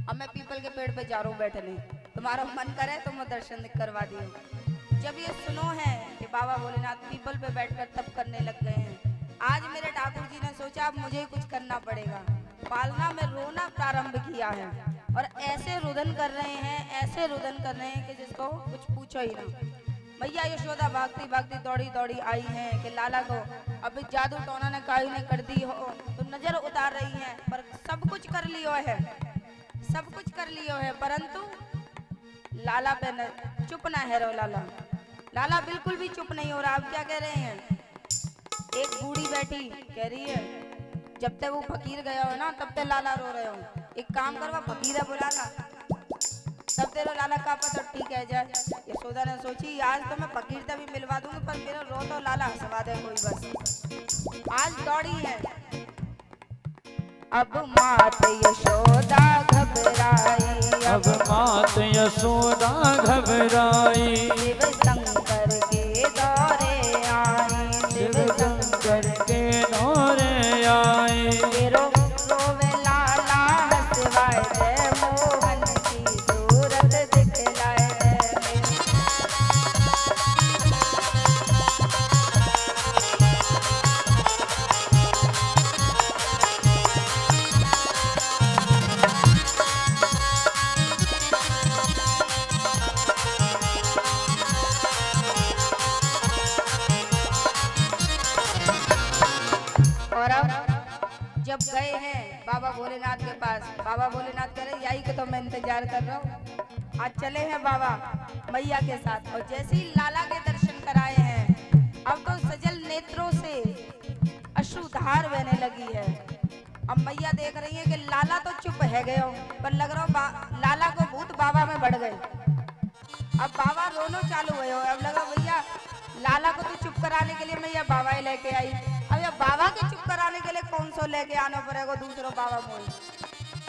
Speaker 1: अब मैं पीपल के पेड़ पे जा रहा हूँ बैठने, तुम्हारा मन करे तो मैं दर्शन करवा दियो। जब ये सुनो है कि बाबा भोलेनाथ पीपल पे बैठकर तप करने लग गए हैं, आज मेरे ठाकुर जी ने सोचा अब मुझे कुछ करना पड़ेगा। पालना में रोना प्रारंभ किया है और ऐसे रुदन कर रहे हैं, ऐसे रुदन कर रहे हैं कि जिसको कुछ पूछो ही ना। मैया यशोदा भागती भागती दौड़ी दौड़ी आई हैं कि लाला को अब जादू टोना ने काई ने कर दी हो तो नजर उतार रही हैं, पर सब कुछ कर लियो है, सब कुछ कर लियो है, परंतु लाला पे चुप ना है रो लाला। लाला बिल्कुल भी चुप नहीं हो रहा। आप क्या कह रहे हैं? एक बूढ़ी बैठी कह रही है जब तक वो फकीर गया हो ना तब तक लाला रो रहे हो, एक काम करवा फकीर बुला ला, तब तेरा लाला का पता ठीक है जाए। यशोदा ने सोची आज तो मैं फकीर से भी मिलवा दूंगी, पर मेरा रो तो लाला हंसवा दे कोई बस। आज दौड़ी है, अब मात यशोदा घबराई,
Speaker 2: अब मात यशोदा घबराई,
Speaker 1: शिव शंकर के दौरे आई,
Speaker 2: शिव शंकर के दौरे आए।
Speaker 1: रोवे लाला हंसवाए दे, मोहन की सूरत दिखलाए दे। और अब जब गए हैं बाबा भोलेनाथ के पास, बाबा भोलेनाथ कह रहे यही को तो मैं इंतजार कर रहा हूँ। आज चले हैं बाबा मैया के साथ और जैसे ही लाला के दर्शन कराए हैं अब तो सजल नेत्रों से अश्रुधार बहने लगी है। अब मैया देख रही है कि लाला तो चुप है गए हो, पर लग रहा लाला को भूत बाबा में बढ़ गए। अब बाबा रोनो चालू हुए हो, अब लगा भैया लाला को तो चुप कराने के लिए मैया बाबा ही लेके आई, अब ये बाबा के चुप कराने के लिए कौन सो लेके आना पड़ेगा दूसरो बाबा बोल।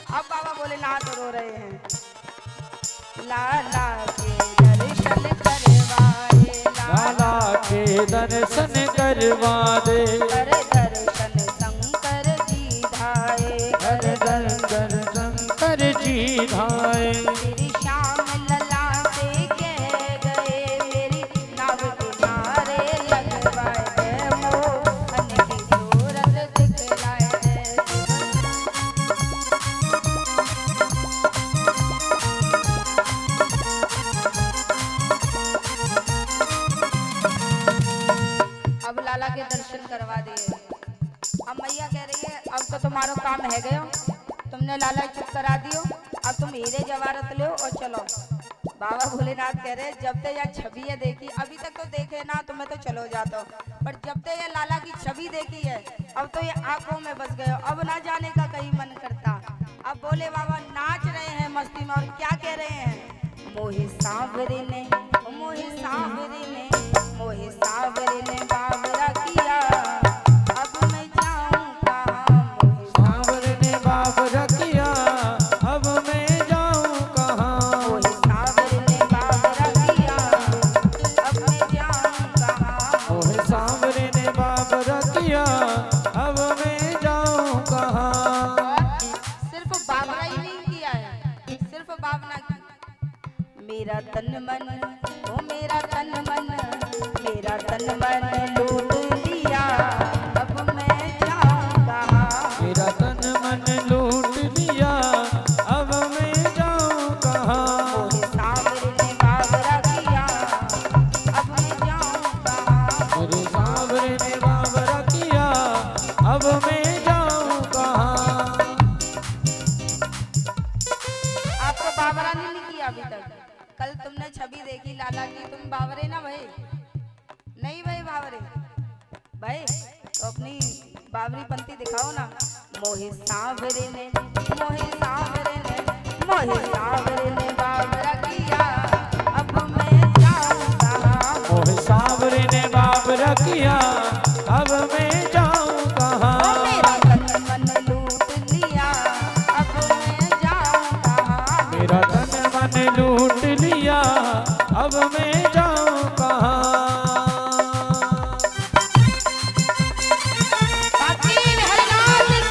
Speaker 1: अब बाबा बोलेनाथ रो रहे हैं, लाला के दर्शन करवाए,
Speaker 2: लाला के दर्शन करवा दे,
Speaker 1: कर दर्शन शंकर जी धाए,
Speaker 2: कर दर्शन शंकर जी धाए।
Speaker 1: श्री श्याम लला से कह गए मेरी नाव किनारे लगवाए दे, मोहन की सूरत दिखलाए दे। अब लाला के दर्शन करवा दिए। अब मैया कह रही है अब तो तुम्हारा काम है गयो, तुमने लाला चुप करा दियो, अब तुम हीरे जवाहरत लो और चलो। बाबा भोलेनाथ कह रहे जब तक यह छवि है देखी, अभी तक तो देखे ना तुम्हें तो चलो जाता, पर जब तक ये लाला की छवि देखी है अब तो ये आंखों में बस गए, अब ना जाने का कहीं मन करता। अब बोले बाबा नाच रहे हैं मस्ती में और क्या कह रहे हैं, मोहि सांवरे ने, मोहि सांवरे ने, मोहि सांवरे ने बाबरा किया, अब मैं जाऊं कहाँ। मोहि
Speaker 2: सांवरे ने बाबरा किया, अब मैं जाऊं कहाँ।
Speaker 1: मोहि सांवरे ने बाबरा किया, अब मैं जाऊं कहाँ।
Speaker 2: मोहे सांवरे ने बाबरा किया, अब मैं जाऊं कहाँ।
Speaker 1: और सिर्फ बाबरा ही नहीं किया है, सिर्फ बाबना की। मेरा तन मन, ओ मेरा तन मन, मेरा तन मन लूट लिया, अब मैं जाऊं कहाँ।
Speaker 2: मेरा तन मन लूट लिया, अब मैं जाऊं कहाँ।
Speaker 1: मोहे सांवरे ने बाबरा किया, अब मैं जाऊं कहाँ।
Speaker 2: मेरे सांवरे ने बाबरा किया, अब मैं जाऊं कहाँ।
Speaker 1: आपको बाबरा नहीं किया अभी तक? कल तुमने छवि देखी लाला की, तुम बाबरे ना भाई? नहीं भाई बाबरे भाई, तो अपनी बाबरी पंक्ति दिखाओ ना। मोहे सांवरे ने, मोहे सांवरे ने, मोहे सांवरे ने बाबरा किया, अब मैं जाऊं कहाँ।
Speaker 2: मोहे सांवरे ने बाबरा किया, अब मैं जाऊं
Speaker 1: ओ
Speaker 2: कहाँ।
Speaker 1: मेरा तन मन लूट लिया, अब मैं जाऊं कहाँ।
Speaker 2: मेरा तन मन लूट लिया, अब मैं जाऊं कहाँ।
Speaker 1: फकीर हरिनाथ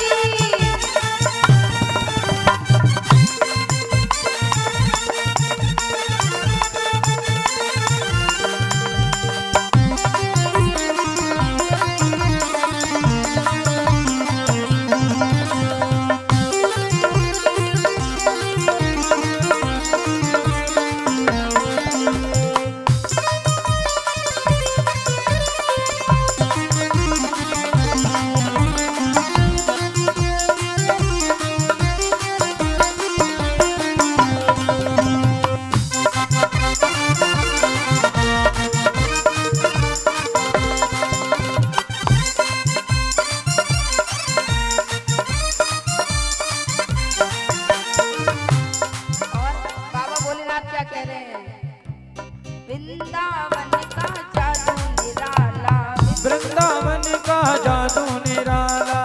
Speaker 1: वृंदावन का जादू निराला,
Speaker 2: वृंदावन का जादू निराला,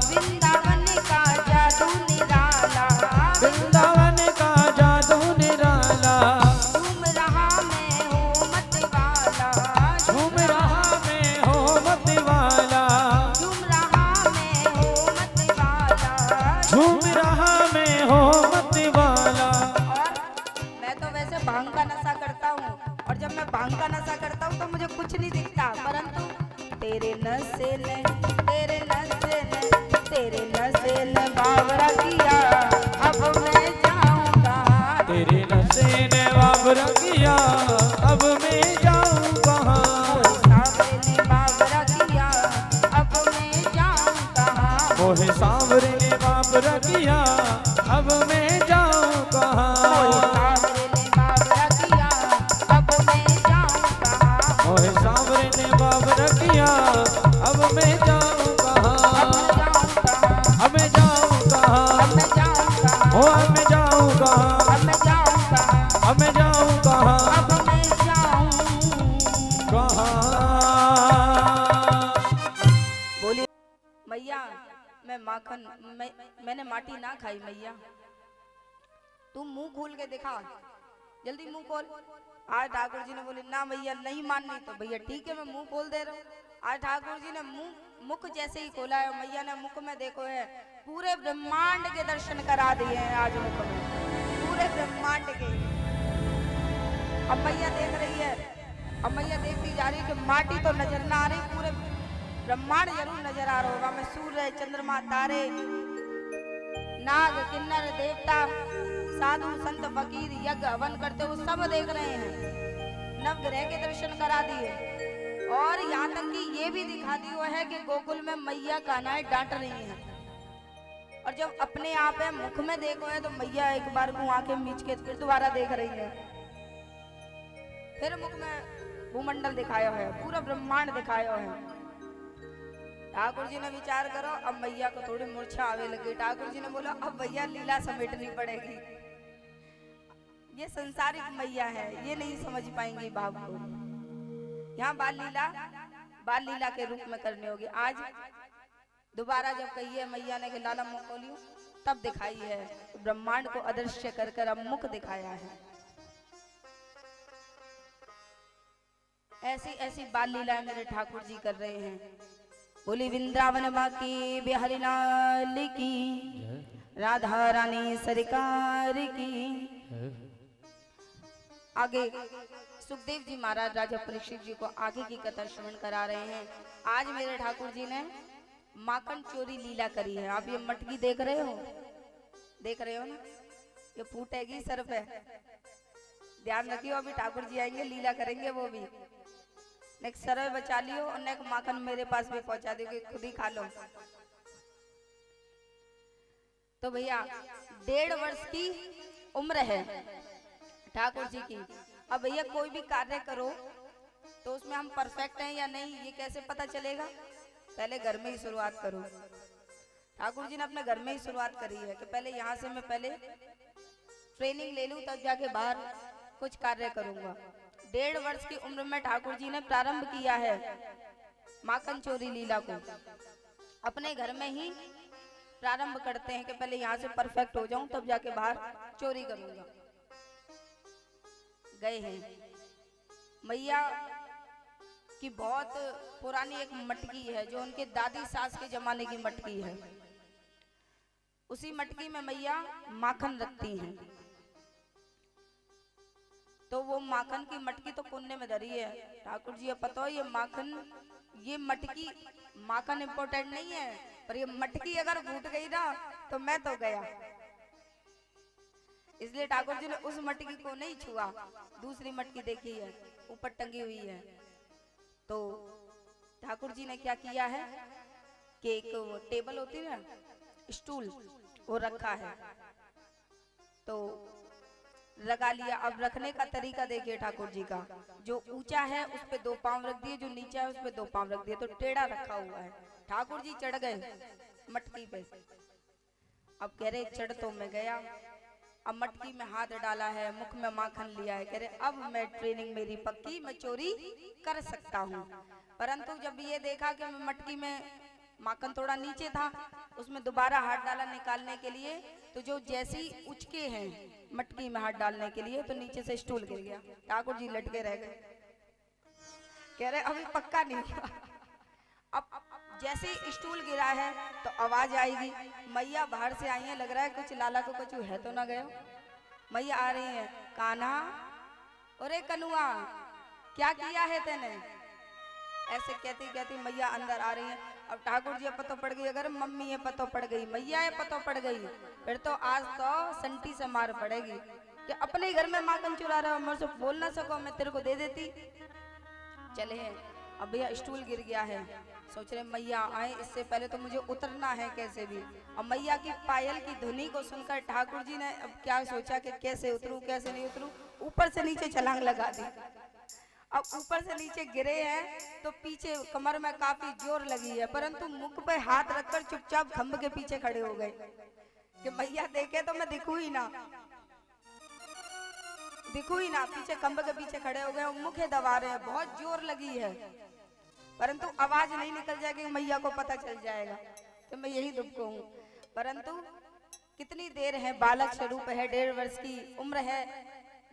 Speaker 1: वृंदावन का जादू निराला,
Speaker 2: वृंदावन का जादू निराला।
Speaker 1: झूम रहा मैं हो मत वाला,
Speaker 2: झूम रहा मैं हो मत वाला,
Speaker 1: झूम रहा मैं हो मत वाला।
Speaker 2: झूम रहा मैं हो मत वाला।
Speaker 1: और मैं तो वैसे भांग का नशा करता हूँ, और जब मैं भांग का नशा करता हूँ तो मुझे कुछ नहीं दिखता, परंतु तेरे नशे ने, तेरे नशे ने, तेरे नशे ने बावरा किया, अब मैं जाऊँ कहाँ।
Speaker 2: तेरे नशे ने बाबरा किया, अब मैं जाऊँ कहाँ।
Speaker 1: सांवरे ने बावरा किया, अब मैं जाऊँ कहाँ।
Speaker 2: मोहे सांवरे ने बाबरा किया, अब मैं जाऊँ कहाँ।
Speaker 1: सांवरे ने बावरा किया, अब मैं जाऊँ कहाँ।
Speaker 2: मोहे सांवरे ने बाबरा किया, अब मैं जाऊँ कहाँ।
Speaker 1: अब मैं जाऊँ कहाँ,
Speaker 2: अब मैं जाऊँ कहाँ।
Speaker 1: अब मैं जाऊँ कहाँ,
Speaker 2: ओ अब मैं जाऊँ कहाँ।
Speaker 1: अब मैं जाऊँ कहाँ,
Speaker 2: अब मैं जाऊँ कहाँ।
Speaker 1: अब मैं जाऊँ
Speaker 2: कहाँ।
Speaker 1: बोलिए मैया, मैं माखन मैंने माटी ना खाई मैया, तुम मुंह खोल के दिखा, जल्दी मुंह खोल। आज ठाकुर जी ने बोले ना मैया नहीं माननी, तो भैया ठीक है मैं मुंह खोल दे रहा हूँ। आज ठाकुर जी ने मुख जैसे ही खोला है, मैया ने मुख में देखो है पूरे ब्रह्मांड के दर्शन करा दिए हैं आज मुख में, पूरे ब्रह्मांड के। अब मैया देख रही है, अब मैया देखती जा रही है कि माटी तो नजर ना आ रही, पूरे ब्रह्मांड जरूर नजर आ रहा होगा। मैं सूर्य, चंद्रमा, तारे, नाग, किन्नर, देवता, साधु, संत, फकीर यज्ञ हवन करते हुए सब देख रहे हैं, नवग्रह के दर्शन करा दिए, और यहाँ तक कि ये भी दिखा दिया है कि गोकुल में मैया कान्हा डांट रही है। और जब अपने आप है मुख में देखो है तो मैया एक बार को आंखें मीच के फिर दोबारा देख रही है, फिर मुख में भूमंडल दिखाया है, पूरा ब्रह्मांड दिखाया है। ठाकुर जी ने विचार करो, अब मैया को थोड़ी मूर्छा आवे लगी। ठाकुर जी ने बोला अब भैया लीला समेटनी पड़ेगी, ये संसारिक मैया है, ये नहीं समझ पाएंगी बाप को, यहाँ बाल लीला के रूप में करनी होगी। आज दोबारा जब कहिए मैया ने कि लाला मुख खोलियो, तब दिखाई है, ब्रह्मांड को अदृश्य कर कर अब मुख दिखाया है। ऐसी ऐसी बाल लीलाएं मेरे ठाकुर जी कर रहे हैं। बोली वृंदावन बाकी बिहारी लाल की, राधा रानी सरकार की। आगे सुखदेव जी महाराज राजा परीक्षित जी को आगे की कथा श्रवण करा रहे हैं। आज मेरे ठाकुर जी ने माखन चोरी लीला करी है। आप ये मटकी देख रहे हो, देख रहे हो ना, ये फूटेगी सर पे, ध्यान रखियो, अभी ठाकुर जी आएंगे लीला करेंगे वो भी। नेक्स्ट सर में बचा लियो और नेक्स्ट माखन मेरे पास भी पहुंचा दोगे, खुद ही खा लो। तो भैया 1.5 वर्ष की उम्र है ठाकुर जी की। अब भैया कोई भी कार्य करो तो उसमें हम परफेक्ट हैं या नहीं ये कैसे पता चलेगा? पहले घर में ही शुरुआत करो। ठाकुर जी ने अपने घर में ही शुरुआत करी है कि पहले यहाँ से मैं पहले ट्रेनिंग ले लूं, तब जाके बाहर कुछ कार्य करूंगा। 1.5 वर्ष की उम्र में ठाकुर जी ने प्रारंभ किया है माखन चोरी लीला को। अपने घर में ही प्रारंभ करते हैं कि पहले यहाँ से परफेक्ट हो जाऊं, तब जाके बाहर चोरी करूंगा। गए हैं मैया की बहुत पुरानी एक मटकी है जो उनके दादी सास के जमाने की मटकी है। उसी मटकी में मैया माखन रखती हैं। तो वो माखन की मटकी तो पुण्य में धरी है। ठाकुर जी पता हो ये माखन, ये मटकी, माखन इम्पोर्टेंट नहीं है, पर ये मटकी अगर फूट गई ना तो मैं तो गया। इसलिए ठाकुर जी ने उस मटकी को नहीं छुआ। दूसरी मटकी देखी है ऊपर टंगी हुई है। तो ठाकुर जी ने क्या किया है कि एक टेबल होती है ना, स्टूल, वो रखा है। तो लगा लिया। अब रखने का तरीका देखिए ठाकुर जी का, जो ऊंचा है उस पे 2 पांव रख दिए, जो नीचा है उस पे 2 पांव रख दिए, तो टेढ़ा रखा हुआ है। ठाकुर जी चढ़ गए मटकी पे। अब कह रहे चढ़ तो मैं गया, अब मटकी में हाथ डाला है, मुख में माखन लिया है, कह रहे अब मैं ट्रेनिंग मेरी पक्की, मैं चोरी कर सकता हूँ। परंतु जब ये देखा कि मटकी में माखन थोड़ा नीचे था, उसमें दोबारा हाथ डाला निकालने के लिए, तो जो जैसी उचके हैं मटकी में हाथ डालने के लिए, तो नीचे से स्टूल गिर गया। ठाकुर जी लटके रह गए, कह रहे अभी पक्का नहीं हुआ। अब जैसे ही स्टूल गिरा है तो आवाज आएगी, मैया बाहर से आई है, लग रहा है कुछ लाला को कुछ है तो ना गयो। मैया आ रही है, कान्हा अरे कनुआ क्या किया है तेने, ऐसे कहती कहती मैया अंदर आ रही है। अब ठाकुर जी पतो पड़ गई, अगर मम्मी ये पतो पड़ गई, मैया ये पतो पड़ गई, फिर तो आज तो संटी से मार पड़ेगी कि अपने घर में माखन चुरा रहा है, मेरे से बोल ना सको, मैं तेरे को दे देती। चले हैं, अब भैया स्टूल गिर गया है, सोच रहे मैया आए इससे पहले तो मुझे उतरना है कैसे भी। और मैया की पायल की धुनी को सुनकर ठाकुर जी ने अब क्या सोचा कि कैसे उतरूं कैसे नहीं उतरूं, ऊपर से नीचे छलांग लगा दी। अब ऊपर से नीचे गिरे हैं तो पीछे कमर में काफी जोर लगी है, परंतु मुख पे हाथ रखकर चुपचाप खंभ के पीछे खड़े हो गए कि मैया देखे तो मैं दिखूं ही ना, पीछे खंभ के पीछे खड़े हो गए और मुखे दबा रहे हैं, बहुत जोर लगी है, परंतु आवाज नहीं निकल जाएगी, मैया को पता चल जाएगा तो मैं यही दुबको हूँ। परंतु कितनी देर है, बालक स्वरूप है, 1.5 वर्ष की उम्र है,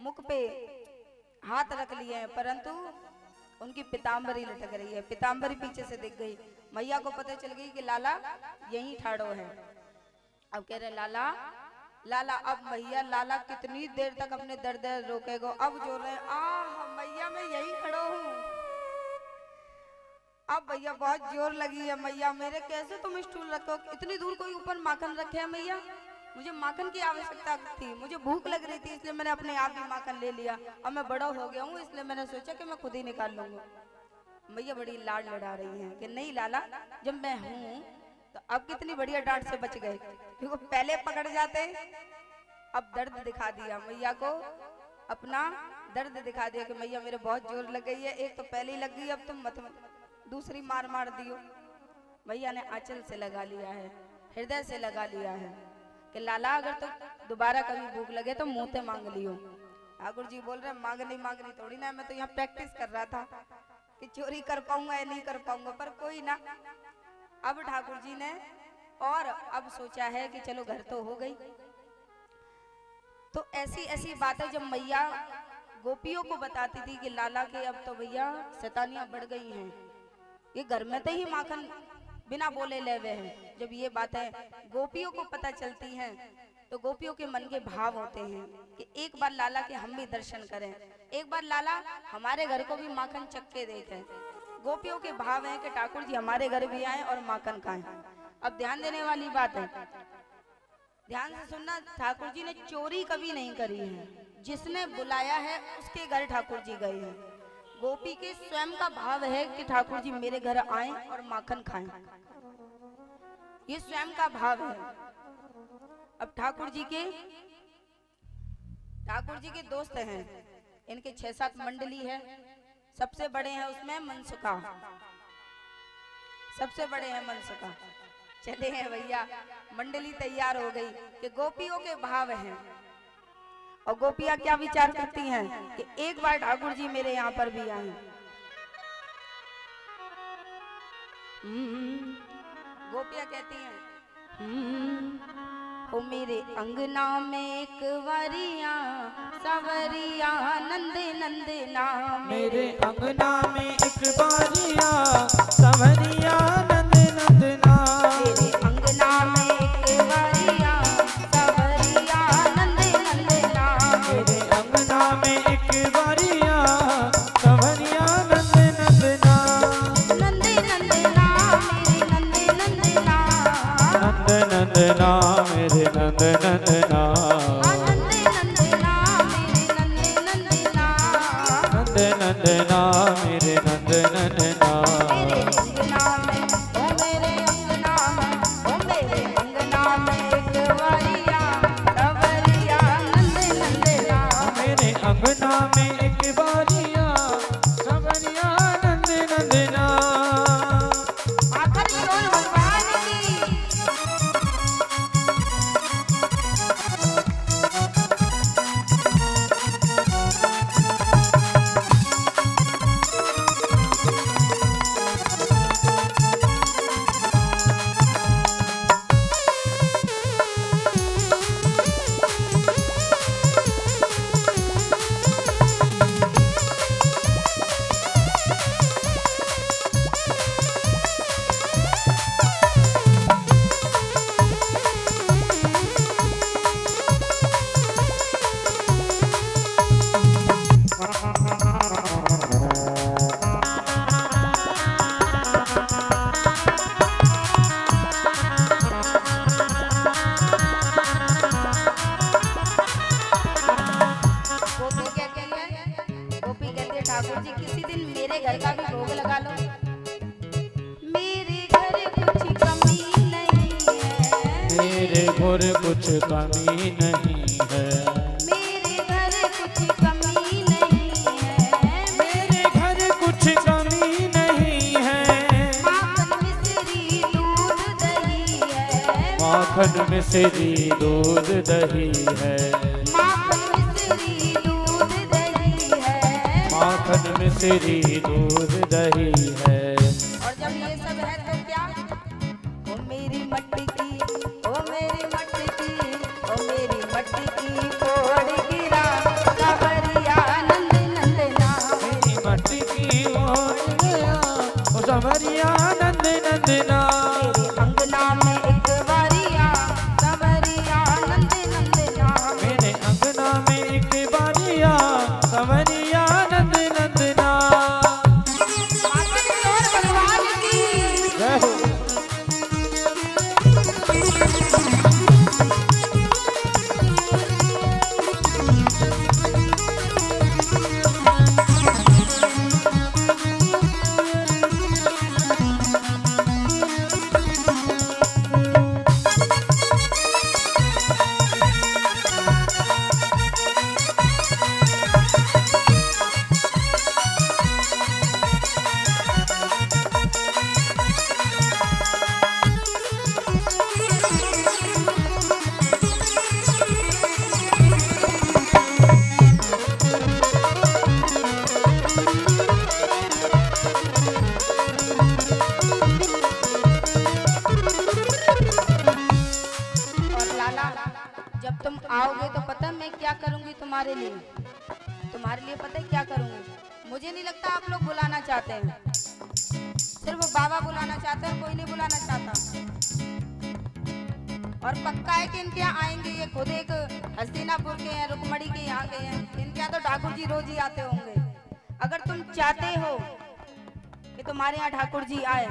Speaker 1: मुख पे हाथ रख लिए हैं, परंतु उनकी पिताम्बरी लटक रही है, पिताम्बरी पीछे से दिख गई। मैया को पता चल गई कि लाला यहीं ठाड़ो है। अब कह रहे लाला लाला, अब मैया लाला कितनी देर तक अपने दर्द रोकेगा, अब जो रहे मैया मैं यहीं खड़ो हूँ। अब भैया बहुत जोर लगी है, मैया मेरे कैसे तुम स्टूल रखो, इतनी दूर कोई ऊपर माखन रखे है मैया, मुझे माखन की आवश्यकता थी, मुझे भूख लग रही थी, इसलिए मैंने अपने आप ही माखन ले लिया, अब मैं बड़ा हो गया हूँ इसलिए मैंने सोचा कि मैं खुद ही निकाल लूंगा। मैया बड़ी लाड लड़ा रही हैं कि नहीं लाला, जब मैं हूँ तो अब कितनी बढ़िया डांट से बच गए, क्योंकि पहले पकड़ जाते, अब दर्द दिखा दिया मैया को, अपना दर्द दिखा दिया कि मैया मेरे बहुत जोर लग गई है, एक तो पहले ही लग गई, अब तुम मत दूसरी मार मार दियो। मैया ने आंचल से लगा लिया है, हृदय से लगा लिया है कि लाला अगर तो दोबारा कभी भूख लगे तो मुंह से मांग लियो। ठाकुर जी बोल रहे मांगनी थोड़ी ना, मैं तो यहाँ प्रैक्टिस कर रहा था कि चोरी कर पाऊंगा या नहीं कर पाऊंगा, पर कोई ना। अब ठाकुर जी ने और अब सोचा है कि चलो घर तो हो गई। तो ऐसी ऐसी बातें जब मैया गोपियों को बताती थी कि लाला के अब तो भैया शैतानियां बढ़ गई हैं, ये घर में तो ही माखन बिना बोले ले हुए हैं। जब ये बातें गोपियों को पता चलती हैं तो गोपियों के मन के भाव होते हैं कि एक बार लाला के हम भी दर्शन करें, एक बार लाला हमारे घर को भी माखन चक्के देखें। गोपियों के भाव हैं कि ठाकुर जी हमारे घर भी आए और माखन खाएं। अब ध्यान देने वाली बात है, ध्यान से सुनना, ठाकुर जी ने चोरी कभी नहीं करी है, जिसने बुलाया है उसके घर ठाकुर जी गए हैं। गोपी के स्वयं का भाव है कि ठाकुर जी मेरे घर आए और माखन खाएं, ये स्वयं का भाव है। अब ठाकुर जी के दोस्त हैं, इनके 6-7 मंडली है, सबसे बड़े हैं उसमें मनसुखा, सबसे बड़े हैं मनसुखा। चले हैं भैया, मंडली तैयार हो गई कि गोपियों के भाव हैं, और गोपियां क्या विचार करती हैं कि एक बार ठाकुर जी मेरे यहाँ पर भी आए। गोपियां कहती हैं ओ मेरे अंगना में एक वरिया सवरिया नंद नंदना,
Speaker 2: मेरे अंगना में एक बारिया सवरिया नंद नंदना,
Speaker 1: मेरे अंगना में एक वरिया सवरिया नंद नंदना,
Speaker 2: मेरे अंगना में एक बारिया सवरिया नंद नंदना,
Speaker 1: नंद नंदना मेरे नंद नंदना,
Speaker 2: नंद नंदना मेरे नंद नंदना,
Speaker 1: नंद नंदना मेरे नंद नंदना,
Speaker 2: नंद नंदना मेरे नंद नंदना,
Speaker 1: मेरे अंगना में ओ मेरे अंगना में ओ मेरे अंगना में एक वरिया सवरिया नंद नंदना,
Speaker 2: मेरे अंगना में एक बारिया सवरिया नंद नंदना।
Speaker 1: आखिर जोर भगवान की। ठाकुर जी किसी दिन मेरे घर का भी भोग लगा लो। मेरे घर कुछ कमी नहीं है,
Speaker 2: मेरे घर कुछ कमी नहीं है,
Speaker 1: मेरे घर कुछ कमी नहीं है,
Speaker 2: मेरे घर कुछ कमी नहीं है।
Speaker 1: माखन मिश्री दूध दही है,
Speaker 2: माखन मिश्री दूध दही है,
Speaker 1: माखन मिश्री दूध दही है,
Speaker 2: माखन मिश्री दूध दही है।
Speaker 1: और जब ये सब है तो क्या, ओ मेरी मट्टी की, ओ मेरी मट्टी की, ओ मेरी मट्टी की फोड़ गिरा सवरिया नंद नंदना।
Speaker 2: मेरी मट्टी की ओर गया ओ सवरिया नंद नंदना।
Speaker 1: मेरे अंगना में एक बारिया सवरिया नंद नंदना।
Speaker 2: मेरे अंगना में एक बारिया सवरिया नंद नंदना।
Speaker 1: माता की और भगवान की
Speaker 2: जय हो।
Speaker 1: और लाला, जब तुम आओगे तो पता है मैं क्या करूंगी तुम्हारे लिए। तुम्हारे लिए पता है क्या करूंगी। मुझे नहीं लगता आप लोग बुलाना चाहते हैं, सिर्फ बाबा बुलाना चाहते हैं, कोई नहीं बुलाना चाहता। और पक्का है कि इनके यहाँ आएंगे। ये खुद एक हस्तिनापुर के हैं, रुकमणी के यहाँ के हैं। इनके यहाँ तो ठाकुर जी रोज ही आते होंगे। अगर तुम चाहते हो कि तुम्हारे यहाँ ठाकुर जी आए,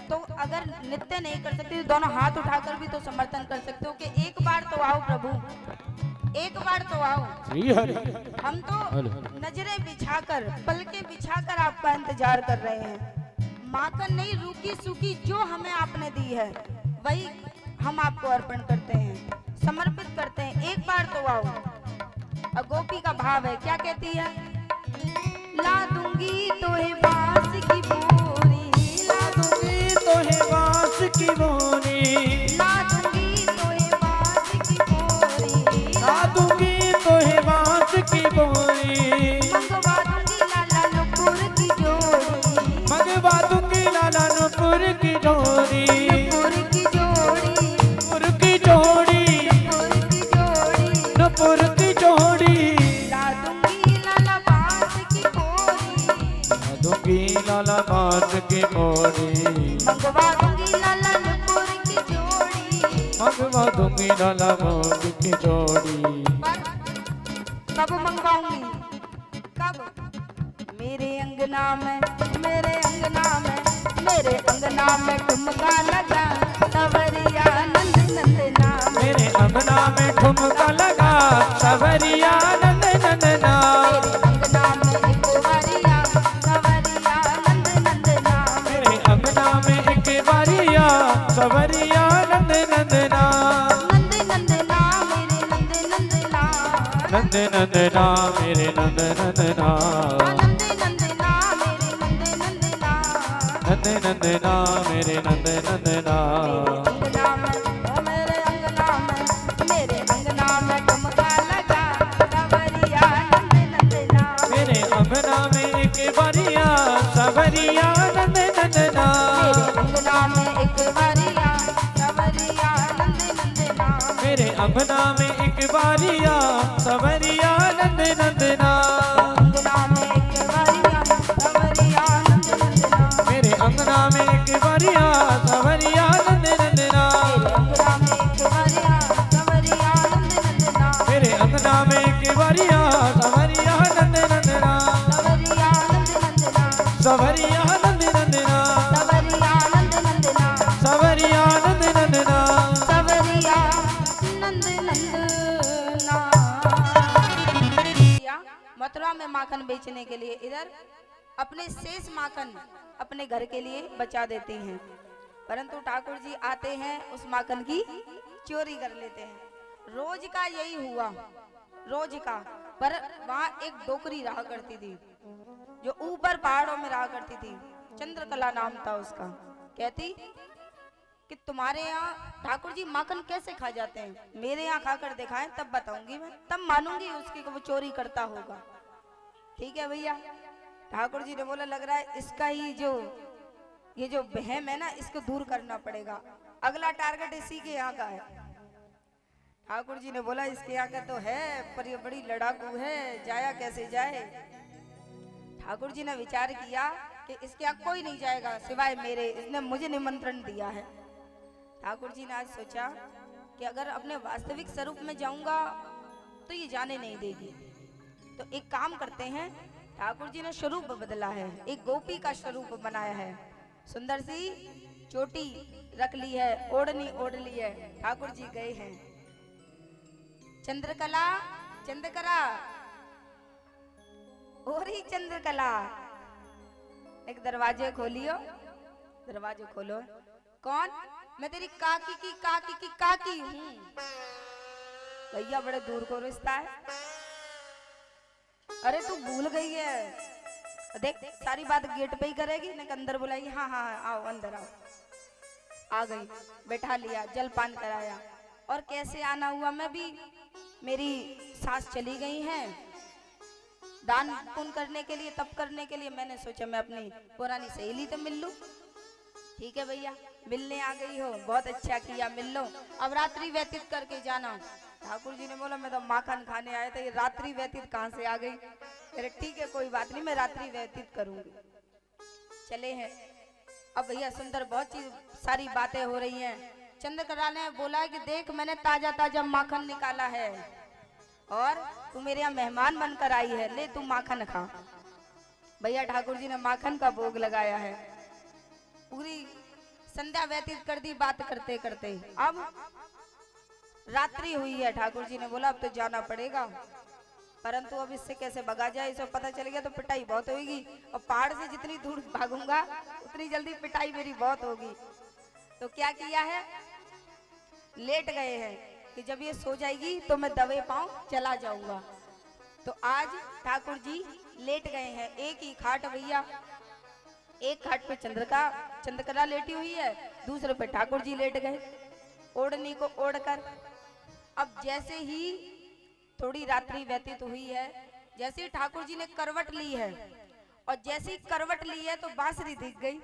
Speaker 1: तो अगर नृत्य नहीं कर सकते तो दोनों हाथ उठाकर भी तो समर्थन कर सकते हो कि एक बार तो आओ प्रभु, एक बार तो आओ।
Speaker 2: श्री हरि।
Speaker 1: हम तो नजरें बिछाकर, पलकें बिछाकर आपका इंतजार कर रहे हैं। माखन नहीं, रूखी सूखी जो हमें आपने दी है वही हम आपको अर्पण करते हैं, समर्पित करते हैं। एक बार तो आओ। और गोपी का भाव है, क्या कहती है, ला दूंगी तोहे बांस की बोरी, ला दूंगी
Speaker 2: तोहे बांस की बोरी,
Speaker 1: ला दूंगी तोहे बांस की बोरी,
Speaker 2: ला दूंगी तोहे बांस की बोरी।
Speaker 1: मंगवा दूंगी लाला नुपुर की जोड़ी,
Speaker 2: मंगवा दूंगी लाला नुपुर की जोड़ी,
Speaker 1: नुपुर की जोड़ी,
Speaker 2: नुपुर की जोड़ी,
Speaker 1: नुपुर की जोड़ी,
Speaker 2: नुपुर की जोड़ी।
Speaker 1: ला दूंगी लाला बांस की बोरी,
Speaker 2: ला दूंगी लाला बांस की बोरी,
Speaker 1: मंगवा दूंगी लाला नुपुर की जोड़ी।
Speaker 2: मंगवा दूंगी लाला बांस की जोड़ी।
Speaker 1: पर कब मंगवाऊंगी, कब, मेरे अंगना में, मेरे अंगना में, मेरे अंगना में ठुमका लगा सवरिया नंद नंदना।
Speaker 2: मेरे अंगना में ठुमका लगा सवरिया नंद नंदना।
Speaker 1: मेरे अंगना में एक बारिया सवरिया नंद नंदना।
Speaker 2: सवरिया नंद नंदना।
Speaker 1: नंद नंदना मेरे नंद नंदना।
Speaker 2: नंद नंदना मेरे नंद नंदना।
Speaker 1: मेरे अंगना में, मेरे अंगना में ठुमका लगा सवरिया नंद नंदना।
Speaker 2: मेरे अंगना में एक बारिया सवरिया नंद नंदना।
Speaker 1: मेरे अंगना में एक बारिया सवरिया नंद नंदना।
Speaker 2: मेरे अंगना में एक बारिया सवरिया नंद नंदना। मेरे अंगना में एक बारिया सवरिया नंद नंदना। सवरिया नंद नंदना। सवरिया नंद नंदना।
Speaker 1: मथुरा में माखन बेचने के लिए, इधर अपने शेष माखन अपने घर के लिए बचा देते हैं। परंतु ठाकुर जी आते हैं उस माखन की चोरी कर लेते हैं। रोज का यही हुआ, रोज का। पर वहां एक डोकरी रहा करती थी जो ऊपर पहाड़ों में रहा करती थी, चंद्रकला नाम था उसका। कहती कि तुम्हारे यहाँ ठाकुर जी माखन कैसे खा जाते हैं, मेरे यहाँ खाकर दिखाएं तब बताऊंगी मैं, तब मानूंगी उसकी को वो चोरी करता होगा। ठीक है भैया। ठाकुर जी ने बोला लग रहा है इसका ही ये जो वहम है ना, इसको दूर करना पड़ेगा। अगला टारगेट इसी के यहाँ का है। ठाकुर जी ने बोला इसके यहाँ का तो है, पर ये बड़ी लड़ाकू है, जाया कैसे जाए। ठाकुर जी ने विचार किया कि इसके यहाँ कोई नहीं जाएगा सिवाय मेरे, इसने मुझे निमंत्रण दिया है। ठाकुर जी ने आज सोचा कि अगर अपने वास्तविक स्वरूप में जाऊंगा तो ये जाने नहीं देगी, तो एक काम करते हैं। ठाकुर जी ने स्वरूप बदला है, एक गोपी का स्वरूप बनाया है, सुंदर सी चोटी रख ली है, ओढ़नी ओढ़ ली है। ठाकुर जी गए हैं। चंद्रकला चंद्रकला और ही चंद्रकला, एक दरवाजे खोलियो, दरवाजे खोलो। कौन? मैं तेरी काकी की काकी हूँ। भैया बड़े दूर को रिश्ता है। अरे तू भूल गई है, देख सारी बात गेट पे ही करेगी ना, अंदर बुलाएगी। हाँ हाँ आओ अंदर आओ। आ गई, बैठा लिया, जलपान कराया। और कैसे आना हुआ, मैं भी, मेरी सास चली गई हैं दान पुण्य करने के लिए, तप करने के लिए। मैंने सोचा मैं अपनी पुरानी सहेली तो मिल लूं। ठीक है भैया, मिलने आ गई हो, बहुत अच्छा किया, मिल लो। अब रात्रि व्यतीत करके जाना। ठाकुर जी ने बोला मैं तो माखन खाने आया था, ये रात्रि व्यतीत कहाँ से आ गई। अरे ठीक है कोई बात नहीं, मैं रात्रि व्यतीत करूंगी। चले हैं। अब भैया सुंदर बहुत चीज सारी बातें हो रही हैं। चंद्रकला ने बोला कि देख मैंने ताजा ताजा माखन निकाला है और तू मेरे यहाँ मेहमान बनकर आई है, ले तू माखन खा। भैया ठाकुर जी ने माखन का भोग लगाया है। पूरी संध्या व्यतीत कर दी बात करते करते। अब रात्रि हुई है। ठाकुर जी ने बोला अब तो जाना पड़ेगा, परंतु अब इससे कैसे भगा जाए, इसे पता चल गया तो पिटाई बहुत होगी, और पहाड़ से जितनी दूर भागूंगा उतनी जल्दी पिटाई मेरी बहुत होगी। तो क्या किया है, लेट गए हैं कि जब ये सो जाएगी तो मैं दबे पांव चला जाऊंगा। तो आज ठाकुर जी लेट गए हैं। एक ही खाट भैया, एक खाट पे चंद्रकला लेटी हुई है, दूसरे पे ठाकुर जी लेट गए ओढ़नी को ओढ़कर। अब जैसे ही थोड़ी रात्रि व्यतीत हुई है, जैसे ही ठाकुर जी ने करवट ली है, और जैसे ही करवट ली है तो बांसुरी दिख गई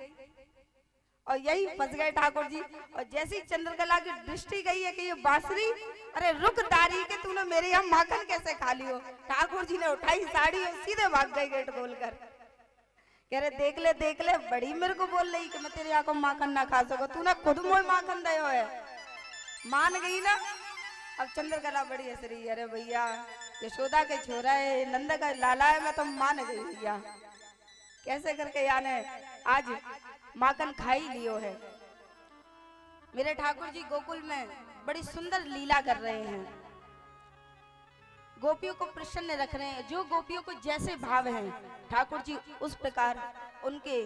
Speaker 1: और यही फंस गए ठाकुर जी। और जैसे ही चंद्रकला की दृष्टि गई है कि ये बांसुरी, अरे रुक दारी के तूने मेरे यहाँ माखन कैसे खा लियो। ठाकुर जी ने उठाई साड़ी और सीधे भाग गए गेट खोलकर। कह रहे देख ले बड़ी मेरे को बोल रही कि मैं तेरे यहाँ को माखन ना खा सको, तूने खुद मोए माखन दयो है। मान गई ना। अब चंद्रकला बड़ी हंस रही है, अरे भैया यशोदा के छोरा है, नंद का लाला है, मैं तो मान गई भैया। कैसे करके याने आज माखन खाई लियो है। मेरे ठाकुर जी गोकुल में बड़ी सुंदर लीला कर रहे हैं, गोपियों को प्रसन्न रख रहे हैं। जो गोपियों को जैसे भाव हैं ठाकुर जी उस प्रकार उनके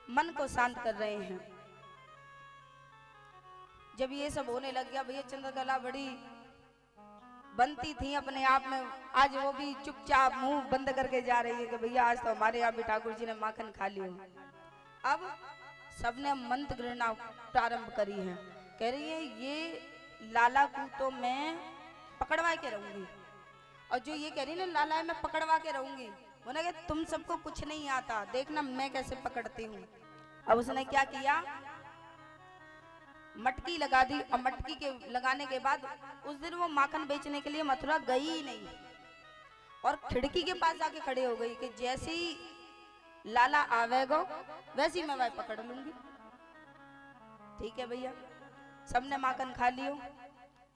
Speaker 1: मन को शांत कर रहे हैं। जब ये सब होने लग गया, भैया चंद्रकला बड़ी बनती थी अपने आप में, आज वो भी चुपचाप मुंह बंद करके जा रही है कि भैया आज तो हमारे यहाँ भी ठाकुर जी ने माखन खा लियो। अब सबने मंत्र गिरना प्रारंभ करी है। कह रही है ये लाला को तो मैं पकड़वा के रहूंगी, और जो ये कह रही ना लाला है मैं पकड़वा के रहूंगी, बोला कि तुम सबको कुछ नहीं आता, देखना मैं कैसे पकड़ती हूँ। अब उसने क्या किया, मटकी लगा दी, और मटकी के लगाने के बाद उस दिन वो माखन बेचने के लिए मथुरा गई ही नहीं, और खिड़की के पास जाके खड़े हो गई कि जैसी लाला आवेगो वैसी मैं वह पकड़ लूंगी। ठीक है भैया, सबने माखन खा लियो।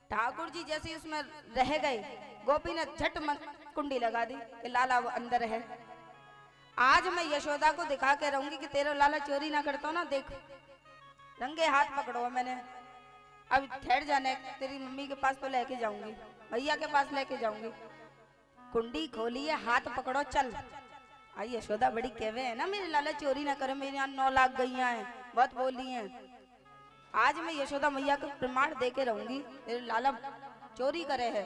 Speaker 1: ठाकुर जी जैसे उसमें रह गए, गोपी ने झट कुंडी लगा दी कि लाला वो अंदर है। आज मैं यशोदा को दिखा के रहूंगी कि तेरा लाला चोरी ना करता ना, देख रंगे हाथ पकड़ो मैंने। अब ठहर जाने, तेरी मम्मी के पास तो लेके जाऊंगी, भैया के पास लेके जाऊंगी। कुंडी खोली है, हाथ पकड़ो चल। आई यशोदा बड़ी कहवे है ना, मेरे लाला चोरी ना करे, मेरे यहाँ 9 लाख गैया हैं, बहुत बोली हैं। आज मैं यशोदा मैया को प्रमाण दे के रहूंगी, मेरे लाला चोरी करे है,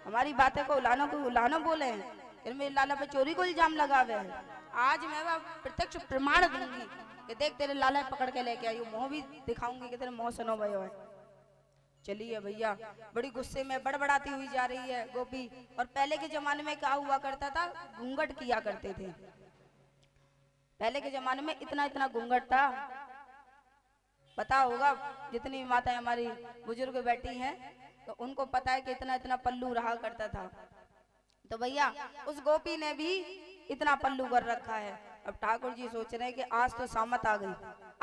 Speaker 1: हमारी बातें को उलाना बोले हैं, फिर मेरे लाला पे चोरी को इल्जाम लगावे है। आज मैं वह प्रत्यक्ष प्रमाण दूंगी कि देख तेरे लाला पकड़ के लेके आई, मुंह भी दिखाऊंगी कि तेरे मुंह सनो भयो है। चलिए भैया, बड़ी गुस्से में बड़बड़ाती हुई जा रही है गोपी। और पहले के जमाने में क्या हुआ करता था, घूंघट किया करते थे। पहले के जमाने में इतना इतना घूंघट था, पता होगा जितनी माताएं हमारी बुजुर्ग बैठी हैं तो उनको पता है कि इतना इतना पल्लू रहा करता था। तो भैया उस गोपी ने भी इतना पल्लू कर रखा है। अब ठाकुर जी सोच रहे हैं कि आज तो सामत आ गई,